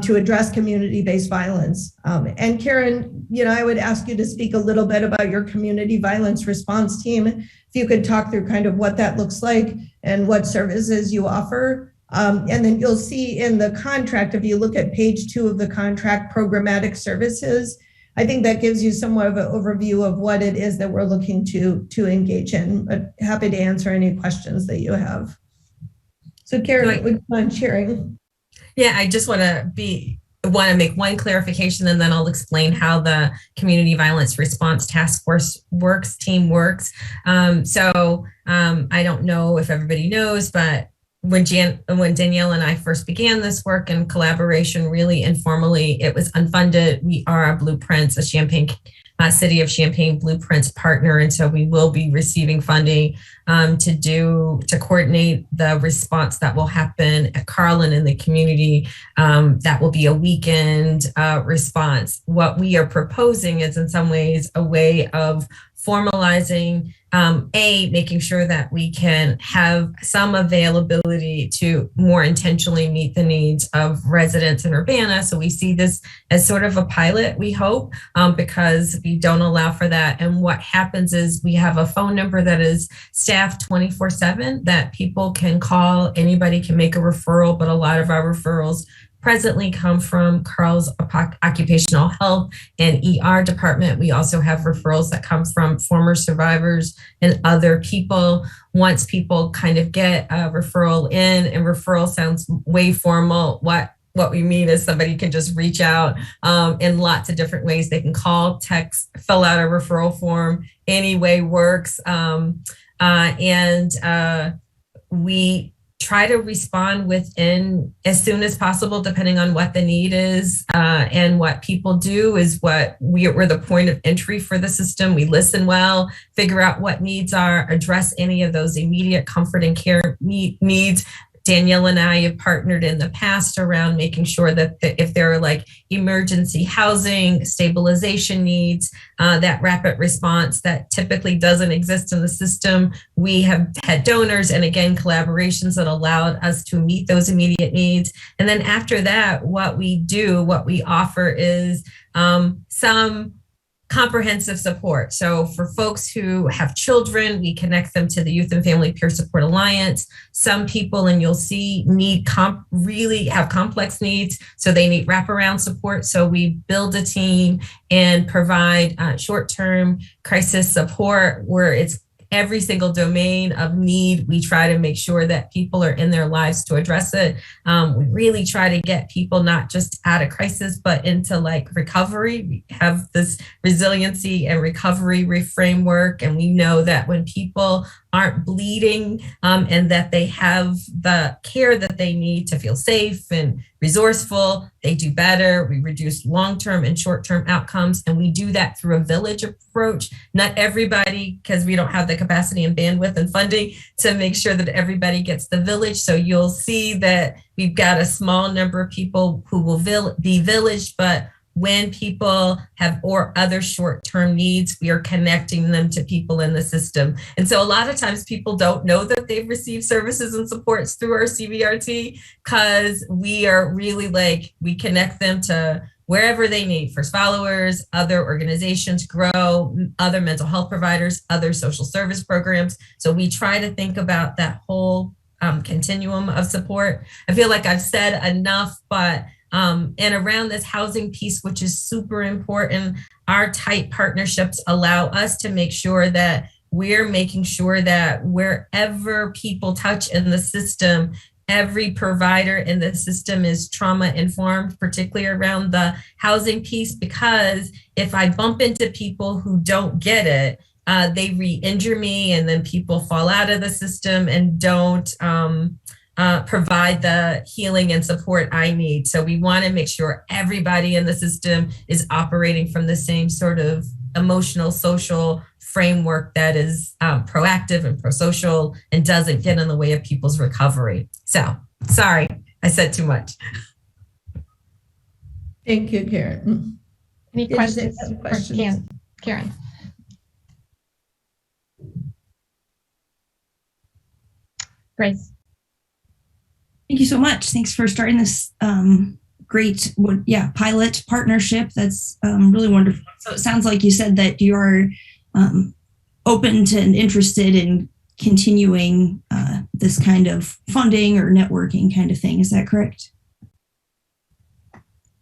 to address community-based violence. And Karen, I would ask you to speak a little bit about your community violence response team. If you could talk through kind of what that looks like and what services you offer. And then you'll see in the contract, if you look at page 2 of the contract, programmatic services, I think that gives you somewhat of an overview of what it is that we're looking to engage in. But happy to answer any questions that you have. So Karen, would you mind sharing? Yeah, I just want to make one clarification, and then I'll explain how the Community Violence Response Task Force team works. I don't know if everybody knows, but when Danielle and I first began this work in collaboration, really informally, it was unfunded. We are a Blueprints, a City of Champaign Blueprints partner, and so we will be receiving funding to coordinate the response that will happen at Carlin in the community. That will be a weekend response. What we are proposing is in some ways a way of formalizing, making sure that we can have some availability to more intentionally meet the needs of residents in Urbana. So we see this as sort of a pilot, we hope, because we don't allow for that. And what happens is we have a phone number that is staffed 24/7 that people can call. Anybody can make a referral, but a lot of our referrals presently come from Carl's Occupational Health and ER department. We also have referrals that come from former survivors and other people. Once people kind of get a referral in, and referral sounds way formal, what what we mean is somebody can just reach out in lots of different ways. They can call, text, fill out a referral form. Any way works. We try to respond within as soon as possible, depending on what the need is. And what people do is we're the point of entry for the system. We listen well, figure out what needs are, address any of those immediate comfort and care needs. Danielle and I have partnered in the past around making sure that if there are like emergency housing, stabilization needs, that rapid response that typically doesn't exist in the system, we have had donors and again, collaborations that allowed us to meet those immediate needs. And then after that, what we offer is some comprehensive support. So for folks who have children, we connect them to the Youth and Family Peer Support Alliance. Some people, and you'll see, really have complex needs, so they need wraparound support. So we build a team and provide short-term crisis support where it's every single domain of need. We try to make sure that people are in their lives to address it. We really try to get people not just out of crisis, but into like recovery. We have this resiliency and recovery framework. And we know that when people aren't bleeding and that they have the care that they need to feel safe and resourceful, they do better. We reduce long-term and short-term outcomes. And we do that through a village approach. Not everybody, because we don't have the capacity and bandwidth and funding to make sure that everybody gets the village. So you'll see that we've got a small number of people who will be villaged, but when people have or other short-term needs, we are connecting them to people in the system. And so a lot of times people don't know that they've received services and supports through our CBRT because we are really we connect them to wherever they need, first followers, other organizations, GROW, other mental health providers, other social service programs. So we try to think about that whole continuum of support. I feel like I've said enough, but and around this housing piece, which is super important, our tight partnerships allow us to make sure that we're making sure that wherever people touch in the system, every provider in the system is trauma informed, particularly around the housing piece, because if I bump into people who don't get it, they re-injure me, and then people fall out of the system and don't provide the healing and support I need. So we want to make sure everybody in the system is operating from the same sort of emotional, social framework that is proactive and pro-social and doesn't get in the way of people's recovery. So sorry, I said too much. Thank you, Karen. Any questions for Karen? Grace. Thank you so much. Thanks for starting this great pilot partnership. That's really wonderful. So it sounds like you said that you are open to and interested in continuing this kind of funding or networking kind of thing. Is that correct?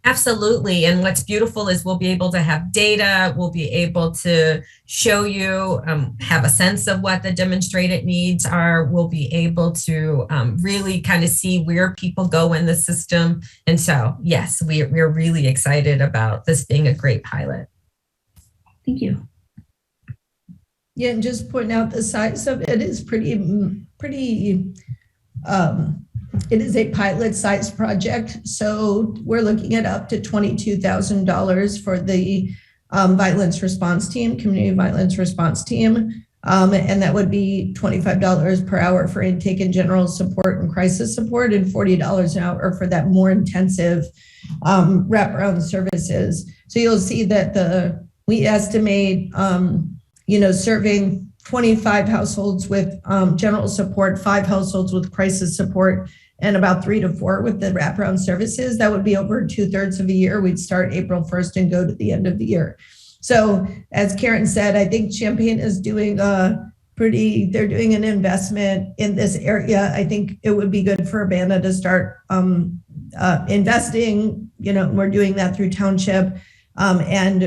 Absolutely. And what's beautiful is we'll be able to have data, we'll be able to show you, have a sense of what the demonstrated needs are. We'll be able to really kind of see where people go in the system. And so, yes, we're really excited about this being a great pilot. Thank you. Yeah, and just pointing out the size of it is pretty, it is a pilot size project. So we're looking at up to $22,000 for the violence response team, community violence response team. And that would be $25 per hour for intake and general support and crisis support, and $40 an hour for that more intensive wraparound services. So you'll see that we estimate, serving 25 households with general support, 5 households with crisis support, and about 3 to 4 with the wraparound services. That would be over 2/3 of a year. We'd start April 1st and go to the end of the year. So as Karen said, I think Champaign is doing they're doing an investment in this area. I think it would be good for Urbana to start investing. We're doing that through Township. And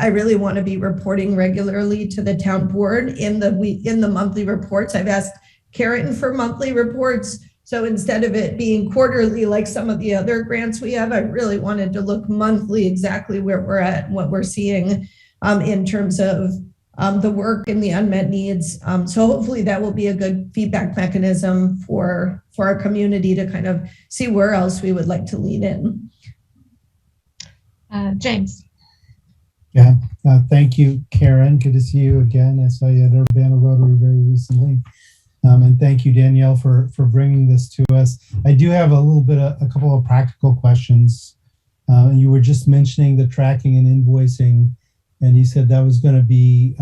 I really want to be reporting regularly to the town board in the monthly reports. I've asked Karen for monthly reports So instead of it being quarterly, like some of the other grants we have, I really wanted to look monthly exactly where we're at and what we're seeing in terms of the work and the unmet needs. So hopefully that will be a good feedback mechanism for our community to kind of see where else we would like to lean in. James. Yeah, thank you, Karen. Good to see you again. I saw you at Urbana Rotary very recently. And thank you, Danielle, for bringing this to us. I do have a couple of practical questions. You were just mentioning the tracking and invoicing, and you said that was going to be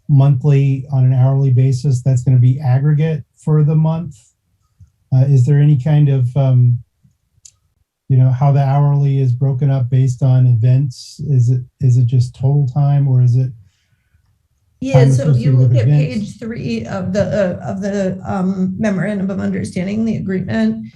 monthly on an hourly basis. That's going to be aggregate for the month. Is there any kind of, how the hourly is broken up based on events? Is it just total time, or is it? Yeah, so if you look at page 3 of the memorandum of understanding, the agreement.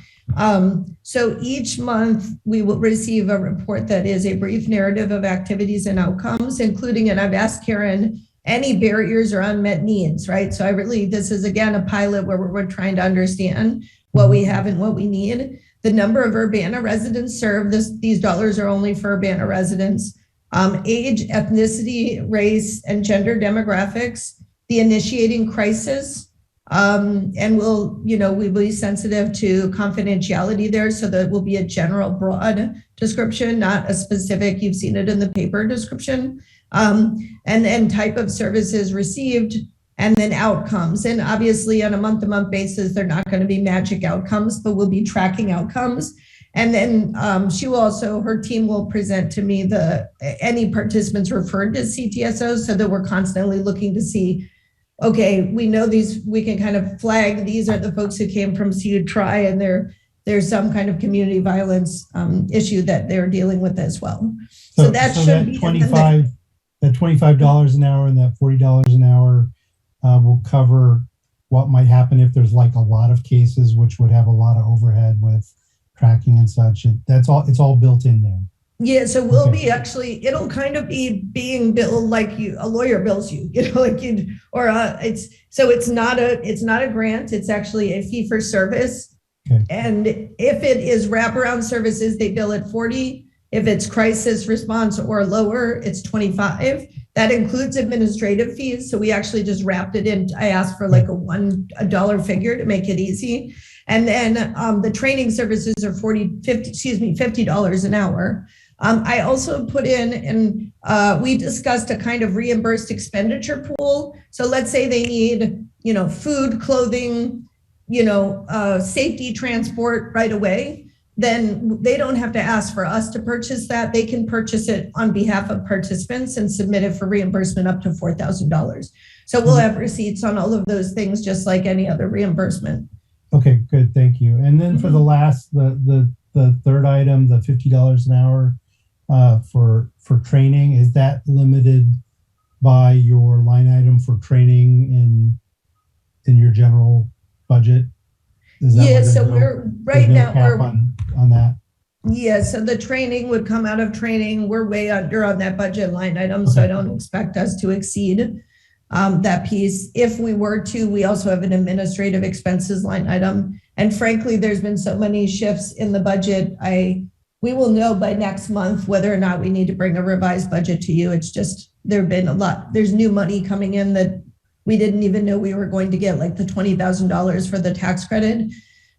So each month we will receive a report that is a brief narrative of activities and outcomes, including, and I've asked Karen, any barriers or unmet needs, right? So this is again a pilot where we're trying to understand what we have and what we need. The number of Urbana residents served, these dollars are only for Urbana residents. Age, ethnicity, race, and gender demographics, the initiating crisis, and we'll be sensitive to confidentiality there, so that will be a general broad description, not a specific, you've seen it in the paper description, and then type of services received, and then outcomes. And obviously on a month-to-month basis, they're not going to be magic outcomes, but we'll be tracking outcomes. And then her team will present to me any participants referred to CTSOs, so that we're constantly looking to see, okay, we know these, we can kind of flag, these are the folks who came from CU-TRI, and there's some kind of community violence issue that they're dealing with as well. So that should be $25 an hour and that $40 an hour will cover what might happen if there's like a lot of cases, which would have a lot of overhead with tracking and such. It's all built in there. Yeah, so we'll be it'll kind of be being billed like a lawyer bills you, it's not a grant, it's actually a fee for service. Okay. And if it is wraparound services, they bill at 40. If it's crisis response or lower, it's 25. That includes administrative fees. So we actually just wrapped it in. I asked for like a $1 figure to make it easy. And then the training services are $50 an hour. I also put in, and we discussed a kind of reimbursed expenditure pool. So let's say they need, food, clothing, safety, transport right away. Then they don't have to ask for us to purchase that. They can purchase it on behalf of participants and submit it for reimbursement up to $4,000. So we'll have receipts on all of those things, just like any other reimbursement. Okay, good, thank you. And then for the last, the third item, the $50 an hour for training, is that limited by your line item for training in your general budget? So we're right now on that. Yeah, so the training would come out of training. We're way under on that budget line item, so I don't expect us to exceed that piece. If we were to, we also have an administrative expenses line item. And frankly, there's been so many shifts in the budget. We will know by next month whether or not we need to bring a revised budget to you. It's just, there've been a lot, there's new money coming in that we didn't even know we were going to get, like the $20,000 for the tax credit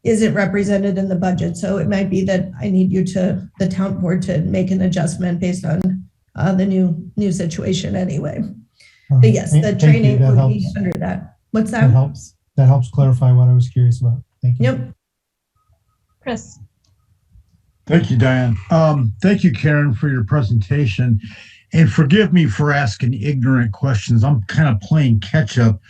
isn't represented in the budget. So it might be that I need the town board to make an adjustment based on the new situation anyway. But yes, the training would be under that. What's that? That helps clarify what I was curious about. Thank you. Yep. Chris. Thank you, Diane. Thank you, Karen, for your presentation. And forgive me for asking ignorant questions. I'm kind of playing catch up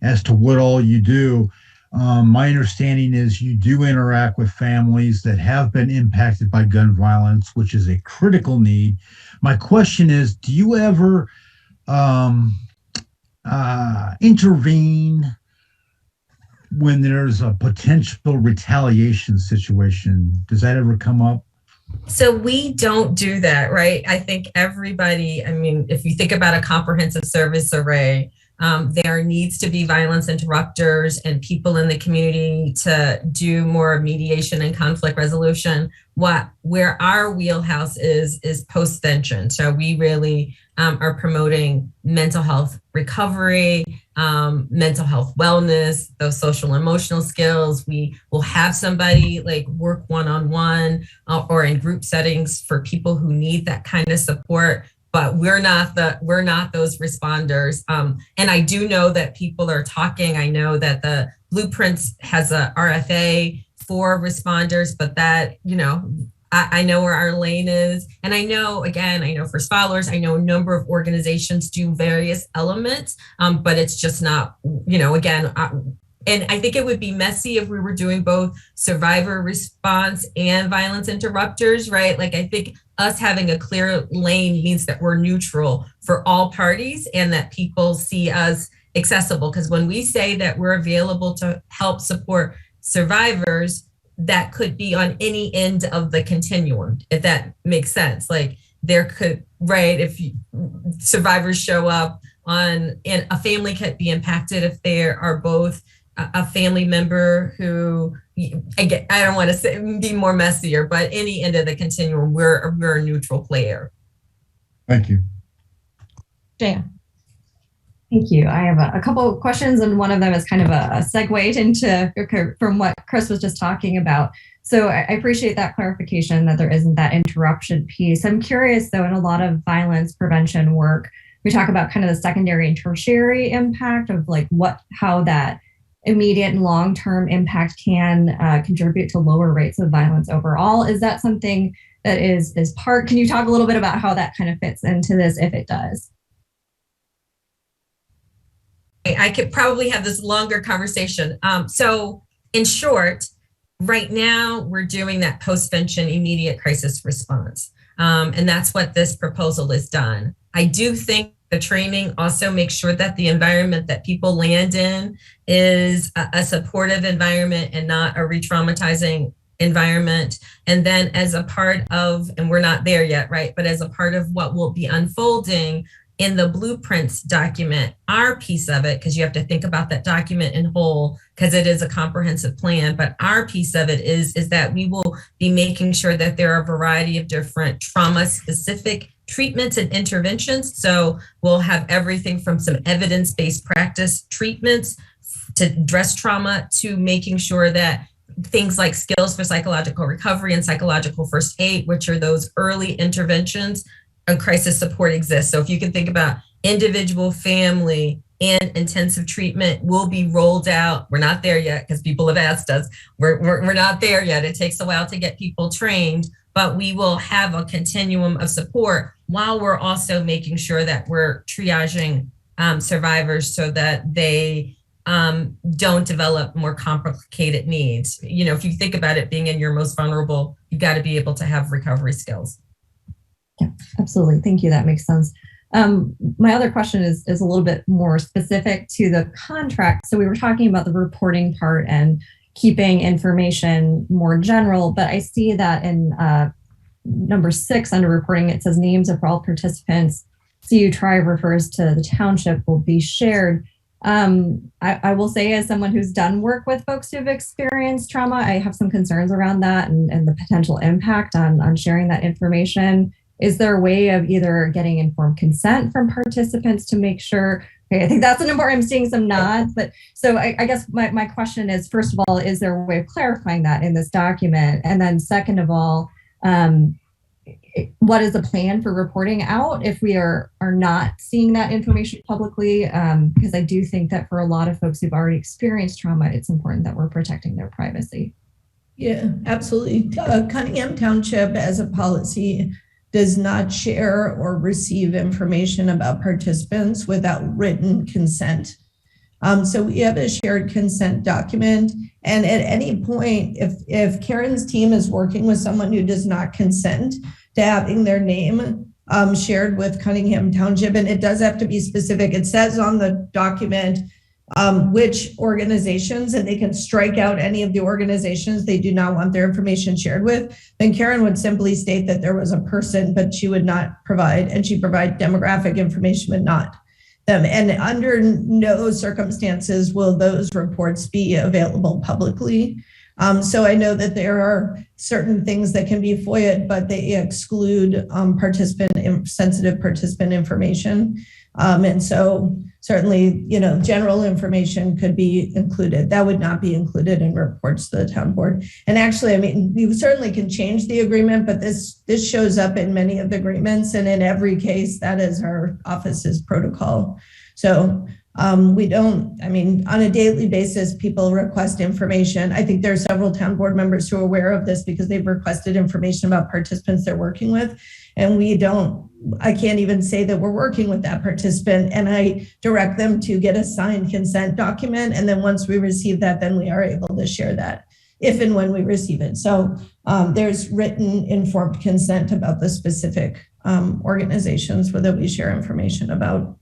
as to what all you do. My understanding is you do interact with families that have been impacted by gun violence, which is a critical need. My question is, do you ever intervene when there's a potential retaliation situation? Does that ever come up? So we don't do that, right? I think everybody, if you think about a comprehensive service array, there needs to be violence interrupters and people in the community to do more mediation and conflict resolution. Where our wheelhouse is postvention. So we really are promoting mental health recovery, mental health wellness, those social emotional skills. We will have somebody like work one-on-one or in group settings for people who need that kind of support. But we're not those responders. And I do know that people are talking. I know that the Blueprints has a RFA for responders, but that, I know where our lane is. And I know for scholars, I know a number of organizations do various elements, but it's just not, and I think it would be messy if we were doing both survivor response and violence interrupters, right? Like, I think us having a clear lane means that we're neutral for all parties and that people see us accessible. Because when we say that we're available to help support survivors, that could be on any end of the continuum, if that makes sense. Like, there could, right, if survivors show up and a family could be impacted if there are both a family member who, I don't want to say be more messier, but any end of the continuum, we're a neutral player. Thank you. Jaya. Thank you. I have a couple of questions, and one of them is kind of a segue into from what Chris was just talking about. So I appreciate that clarification that there isn't that interruption piece. I'm curious, though, in a lot of violence prevention work, we talk about kind of the secondary and tertiary impact of like how that immediate and long-term impact can contribute to lower rates of violence overall. Is that something that is part? Can you talk a little bit about how that kind of fits into this, if it does? I could probably have this longer conversation. So in short, right now we're doing that postvention immediate crisis response. And that's what this proposal has done. I do think the training also makes sure that the environment that people land in is a supportive environment and not a re-traumatizing environment. And then as a part of, and we're not there yet, right? But as a part of what will be unfolding in the Blueprints document, our piece of it, because you have to think about that document in whole, because it is a comprehensive plan, but our piece of it is that we will be making sure that there are a variety of different trauma-specific treatments and interventions. So we'll have everything from some evidence-based practice treatments to address trauma to making sure that things like skills for psychological recovery and psychological first aid, which are those early interventions, and crisis support exists. So if you can think about individual, family, and intensive treatment will be rolled out. We're not there yet because people have asked us. We're not there yet. It takes a while to get people trained, but we will have a continuum of support while we're also making sure that we're triaging survivors so that they don't develop more complicated needs. If you think about it, being in your most vulnerable, you've got to be able to have recovery skills. Yeah, absolutely. Thank you. That makes sense. My other question is a little bit more specific to the contract. So we were talking about the reporting part and keeping information more general, but I see that in number 6 under reporting, it says names of all participants. CU Tribe refers to the township will be shared. I will say, as someone who's done work with folks who've experienced trauma, I have some concerns around that and the potential impact on sharing that information. Is there a way of either getting informed consent from participants to make sure? Okay, I think that's an important. I'm seeing some nods, but so I guess my question is, first of all, is there a way of clarifying that in this document? And then second of all, what is the plan for reporting out if we are not seeing that information publicly? Because I do think that for a lot of folks who've already experienced trauma, it's important that we're protecting their privacy. Yeah, absolutely. Cunningham Township as a policy does not share or receive information about participants without written consent. So we have a shared consent document. And at any point, if Karen's team is working with someone who does not consent to having their name shared with Cunningham Township, and it does have to be specific. It says on the document which organizations, and they can strike out any of the organizations they do not want their information shared with, then Karen would simply state that there was a person, but she would not provide, and she provide demographic information, but not them. And under no circumstances will those reports be available publicly. So I know that there are certain things that can be FOIA'd, but they exclude sensitive participant information. And so certainly, general information could be included. That would not be included in reports to the town board. And actually, I mean, we certainly can change the agreement, but this shows up in many of the agreements. And in every case, that is our office's protocol. So on a daily basis, people request information. I think there are several town board members who are aware of this because they've requested information about participants they're working with. And I can't even say that we're working with that participant, and I direct them to get a signed consent document. And then once we receive that, then we are able to share that if and when we receive it. So there's written informed consent about the specific organizations that we share information about.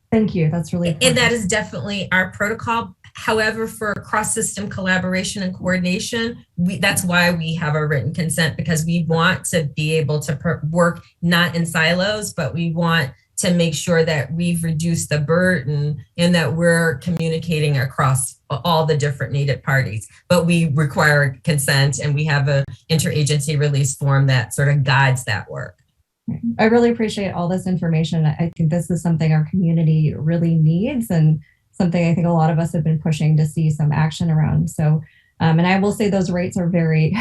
Thank you. That's really important. And that is definitely our protocol. However, for cross-system collaboration and coordination, that's why we have a written consent, because we want to be able to work not in silos, but we want to make sure that we've reduced the burden and that we're communicating across all the different needed parties. But we require consent, and we have an interagency release form that sort of guides that work. I really appreciate all this information. I think this is something our community really needs, and something I think a lot of us have been pushing to see some action around. So, and I will say those rates are very,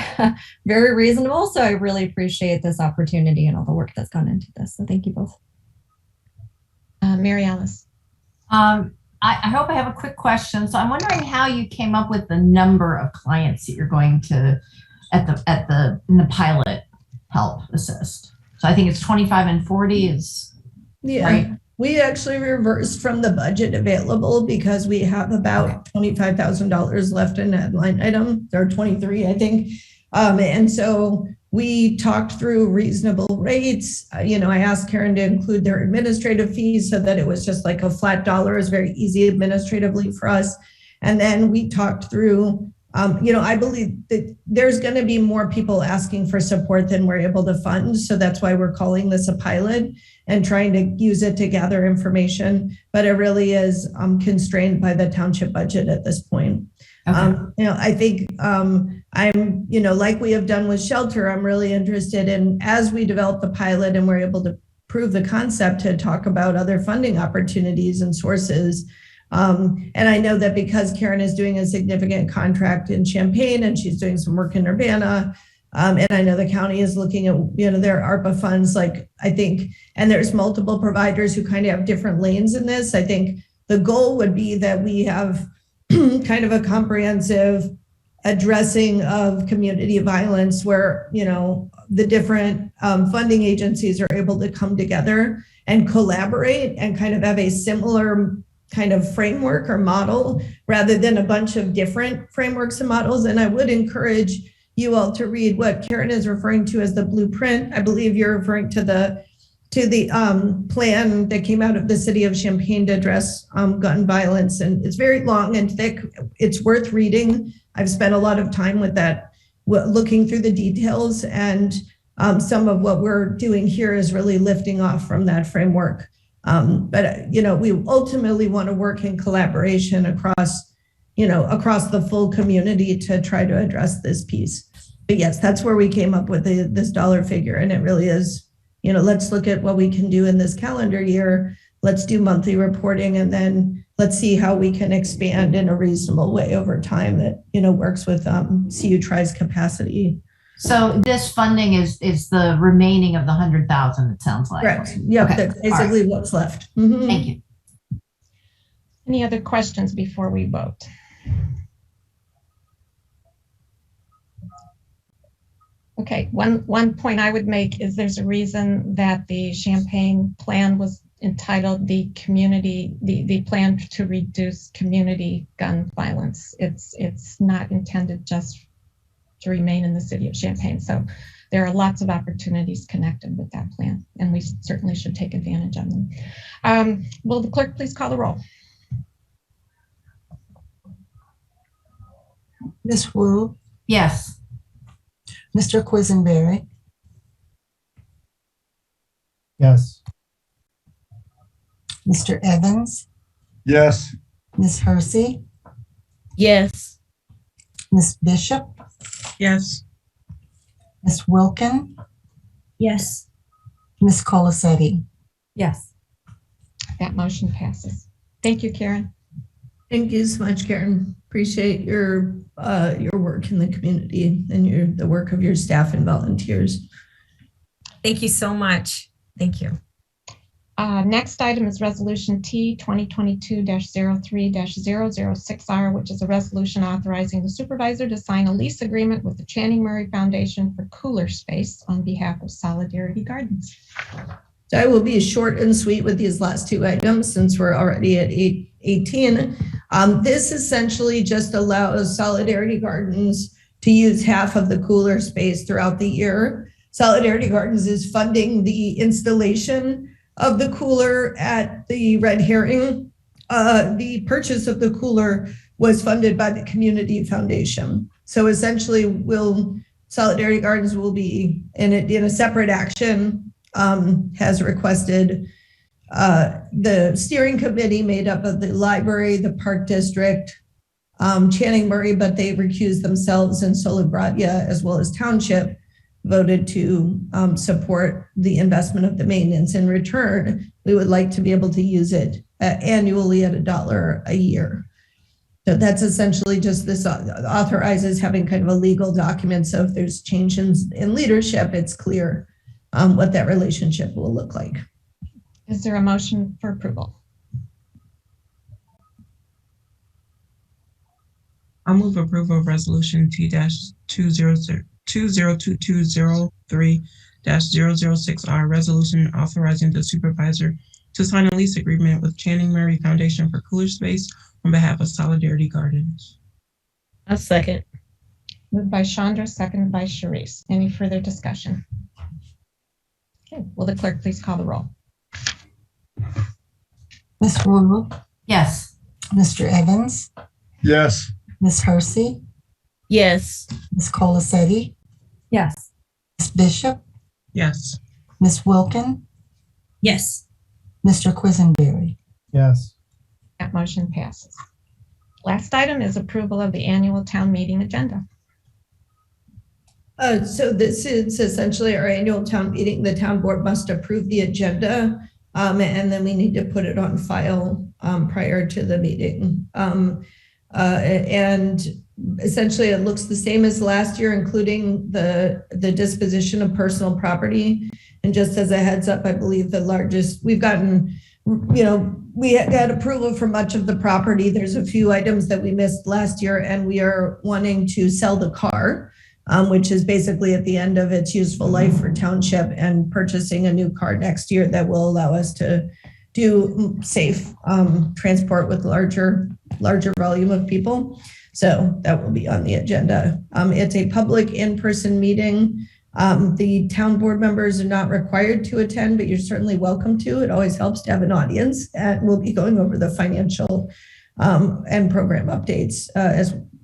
very reasonable. So I really appreciate this opportunity and all the work that's gone into this. So thank you both. Mary Alice. I hope I have a quick question. So I'm wondering how you came up with the number of clients that you're going to in the pilot help assist. So I think it's 25 and 40 is right. We actually reversed from the budget available because we have about $25,000 left in that line item. There are 23, I think. And so we talked through reasonable rates. I asked Karen to include their administrative fees so that it was just like a flat dollar. Is very easy administratively for us. And then we talked through, I believe that there's going to be more people asking for support than we're able to fund. So that's why we're calling this a pilot and trying to use it to gather information. But it really is constrained by the township budget at this point. Okay. I think I'm, like we have done with shelter, I'm really interested in, as we develop the pilot and we're able to prove the concept, to talk about other funding opportunities and sources. And I know that because Karen is doing a significant contract in Champaign and she's doing some work in Urbana, and I know the county is looking at, their ARPA funds, and there's multiple providers who kind of have different lanes in this. I think the goal would be that we have kind of a comprehensive addressing of community violence where, the different funding agencies are able to come together and collaborate and kind of have a similar kind of framework or model rather than a bunch of different frameworks and models. And I would encourage you all to read what Karen is referring to as the blueprint. I believe you're referring to the plan that came out of the city of Champaign to address gun violence. And it's very long and thick. It's worth reading. I've spent a lot of time with that, looking through the details, and some of what we're doing here is really lifting off from that framework. But we ultimately want to work in collaboration across the full community to try to address this piece. But yes, that's where we came up with this dollar figure. And it really is, let's look at what we can do in this calendar year. Let's do monthly reporting, and then let's see how we can expand in a reasonable way over time that, works with CU Tri's capacity. So this funding is the remaining of the 100,000, it sounds like. Correct. Yep, okay. That's basically what's left. Mm-hmm. Thank you. Any other questions before we vote? Okay, one point I would make is there's a reason that the Champaign plan was entitled the plan to reduce community gun violence. It's not intended just to remain in the city of Champaign. So there are lots of opportunities connected with that plan, and we certainly should take advantage of them. Will the clerk please call the roll? Ms. Wu? Yes. Mr. Mr. Evans, Yes. Ms. Hersey, Yes. Ms. Bishop, Yes. Ms. Wilkin, Yes. Ms. Colasetti. Yes. That motion passes. Thank you, Karen. Thank you so much, Karen. Appreciate your work in the community and the work of your staff and volunteers. Thank you so much. Thank you. Next item is Resolution T 2022-03-006R, which is a resolution authorizing the supervisor to sign a lease agreement with the Channing Murray Foundation for cooler space on behalf of Solidarity Gardens. So I will be short and sweet with these last two items since we're already at 8:18. This essentially just allows Solidarity Gardens to use half of the cooler space throughout the year. Solidarity Gardens is funding the installation of the cooler at the Red Herring. The purchase of the cooler was funded by the Community Foundation. So essentially, Solidarity Gardens will be in a separate action, has requested the steering committee made up of the library, the park district, Channing Murray, but they recused themselves, and Solibratya as well as Township voted to support the investment of the maintenance. In return, we would like to be able to use it annually at $1 a year. So that's essentially just this authorizes having kind of a legal document. So if there's changes in leadership, it's clear what that relationship will look like. Is there a motion for approval? I'll move approval of Resolution T-2022-03-006R, resolution authorizing the supervisor to sign a lease agreement with Channing Murray Foundation for cooler space on behalf of Solidarity Gardens. A second. Moved by Chandra, seconded by Sharice. Any further discussion? Okay, will the clerk please call the roll? Ms. Rule, Yes. Mr. Evans, Yes. Ms. Hersey, Yes. Ms. Colasetti, Yes. Ms. Bishop, Yes. Ms. Wilkin, Yes. Mr. Quisenberry. Yes. That motion passes. Last item is approval of the annual town meeting agenda. So this is essentially our annual town meeting. The town board must approve the agenda, and then we need to put it on file prior to the meeting. And essentially, it looks the same as last year, including the disposition of personal property. And just as a heads up, I believe we've gotten, we had approval for much of the property. There's a few items that we missed last year, and we are wanting to sell the car, which is basically at the end of its useful life for Township, and purchasing a new car next year that will allow us to do safe transport with larger volume of people. So that will be on the agenda. It's a public in-person meeting. The town board members are not required to attend, but you're certainly welcome to. It always helps to have an audience. And we'll be going over the financial and program updates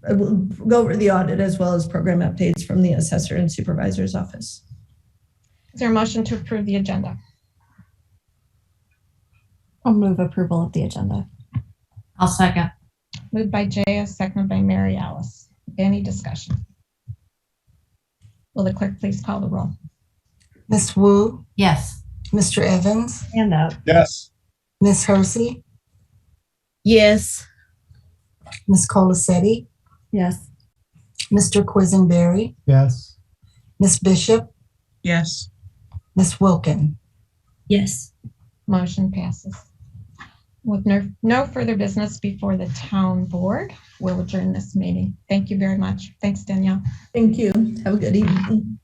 we'll go over the audit as well as program updates from the assessor and supervisor's office. Is there a motion to approve the agenda? I'll move approval of the agenda. I'll second. Moved by Jaya, seconded by Mary Alice. Any discussion? Will the clerk please call the roll? Ms. Wu, Yes. Mr. Evans, Hand up. Yes. Ms. Hersey, Yes. Ms. Colasetti, Yes. Mr. Quisenberry, Yes. Ms. Bishop, Yes. Ms. Wilkin. Yes. Motion passes. With no further business before the town board, we'll adjourn this meeting. Thank you very much. Thanks, Danielle. Thank you. Have a good evening.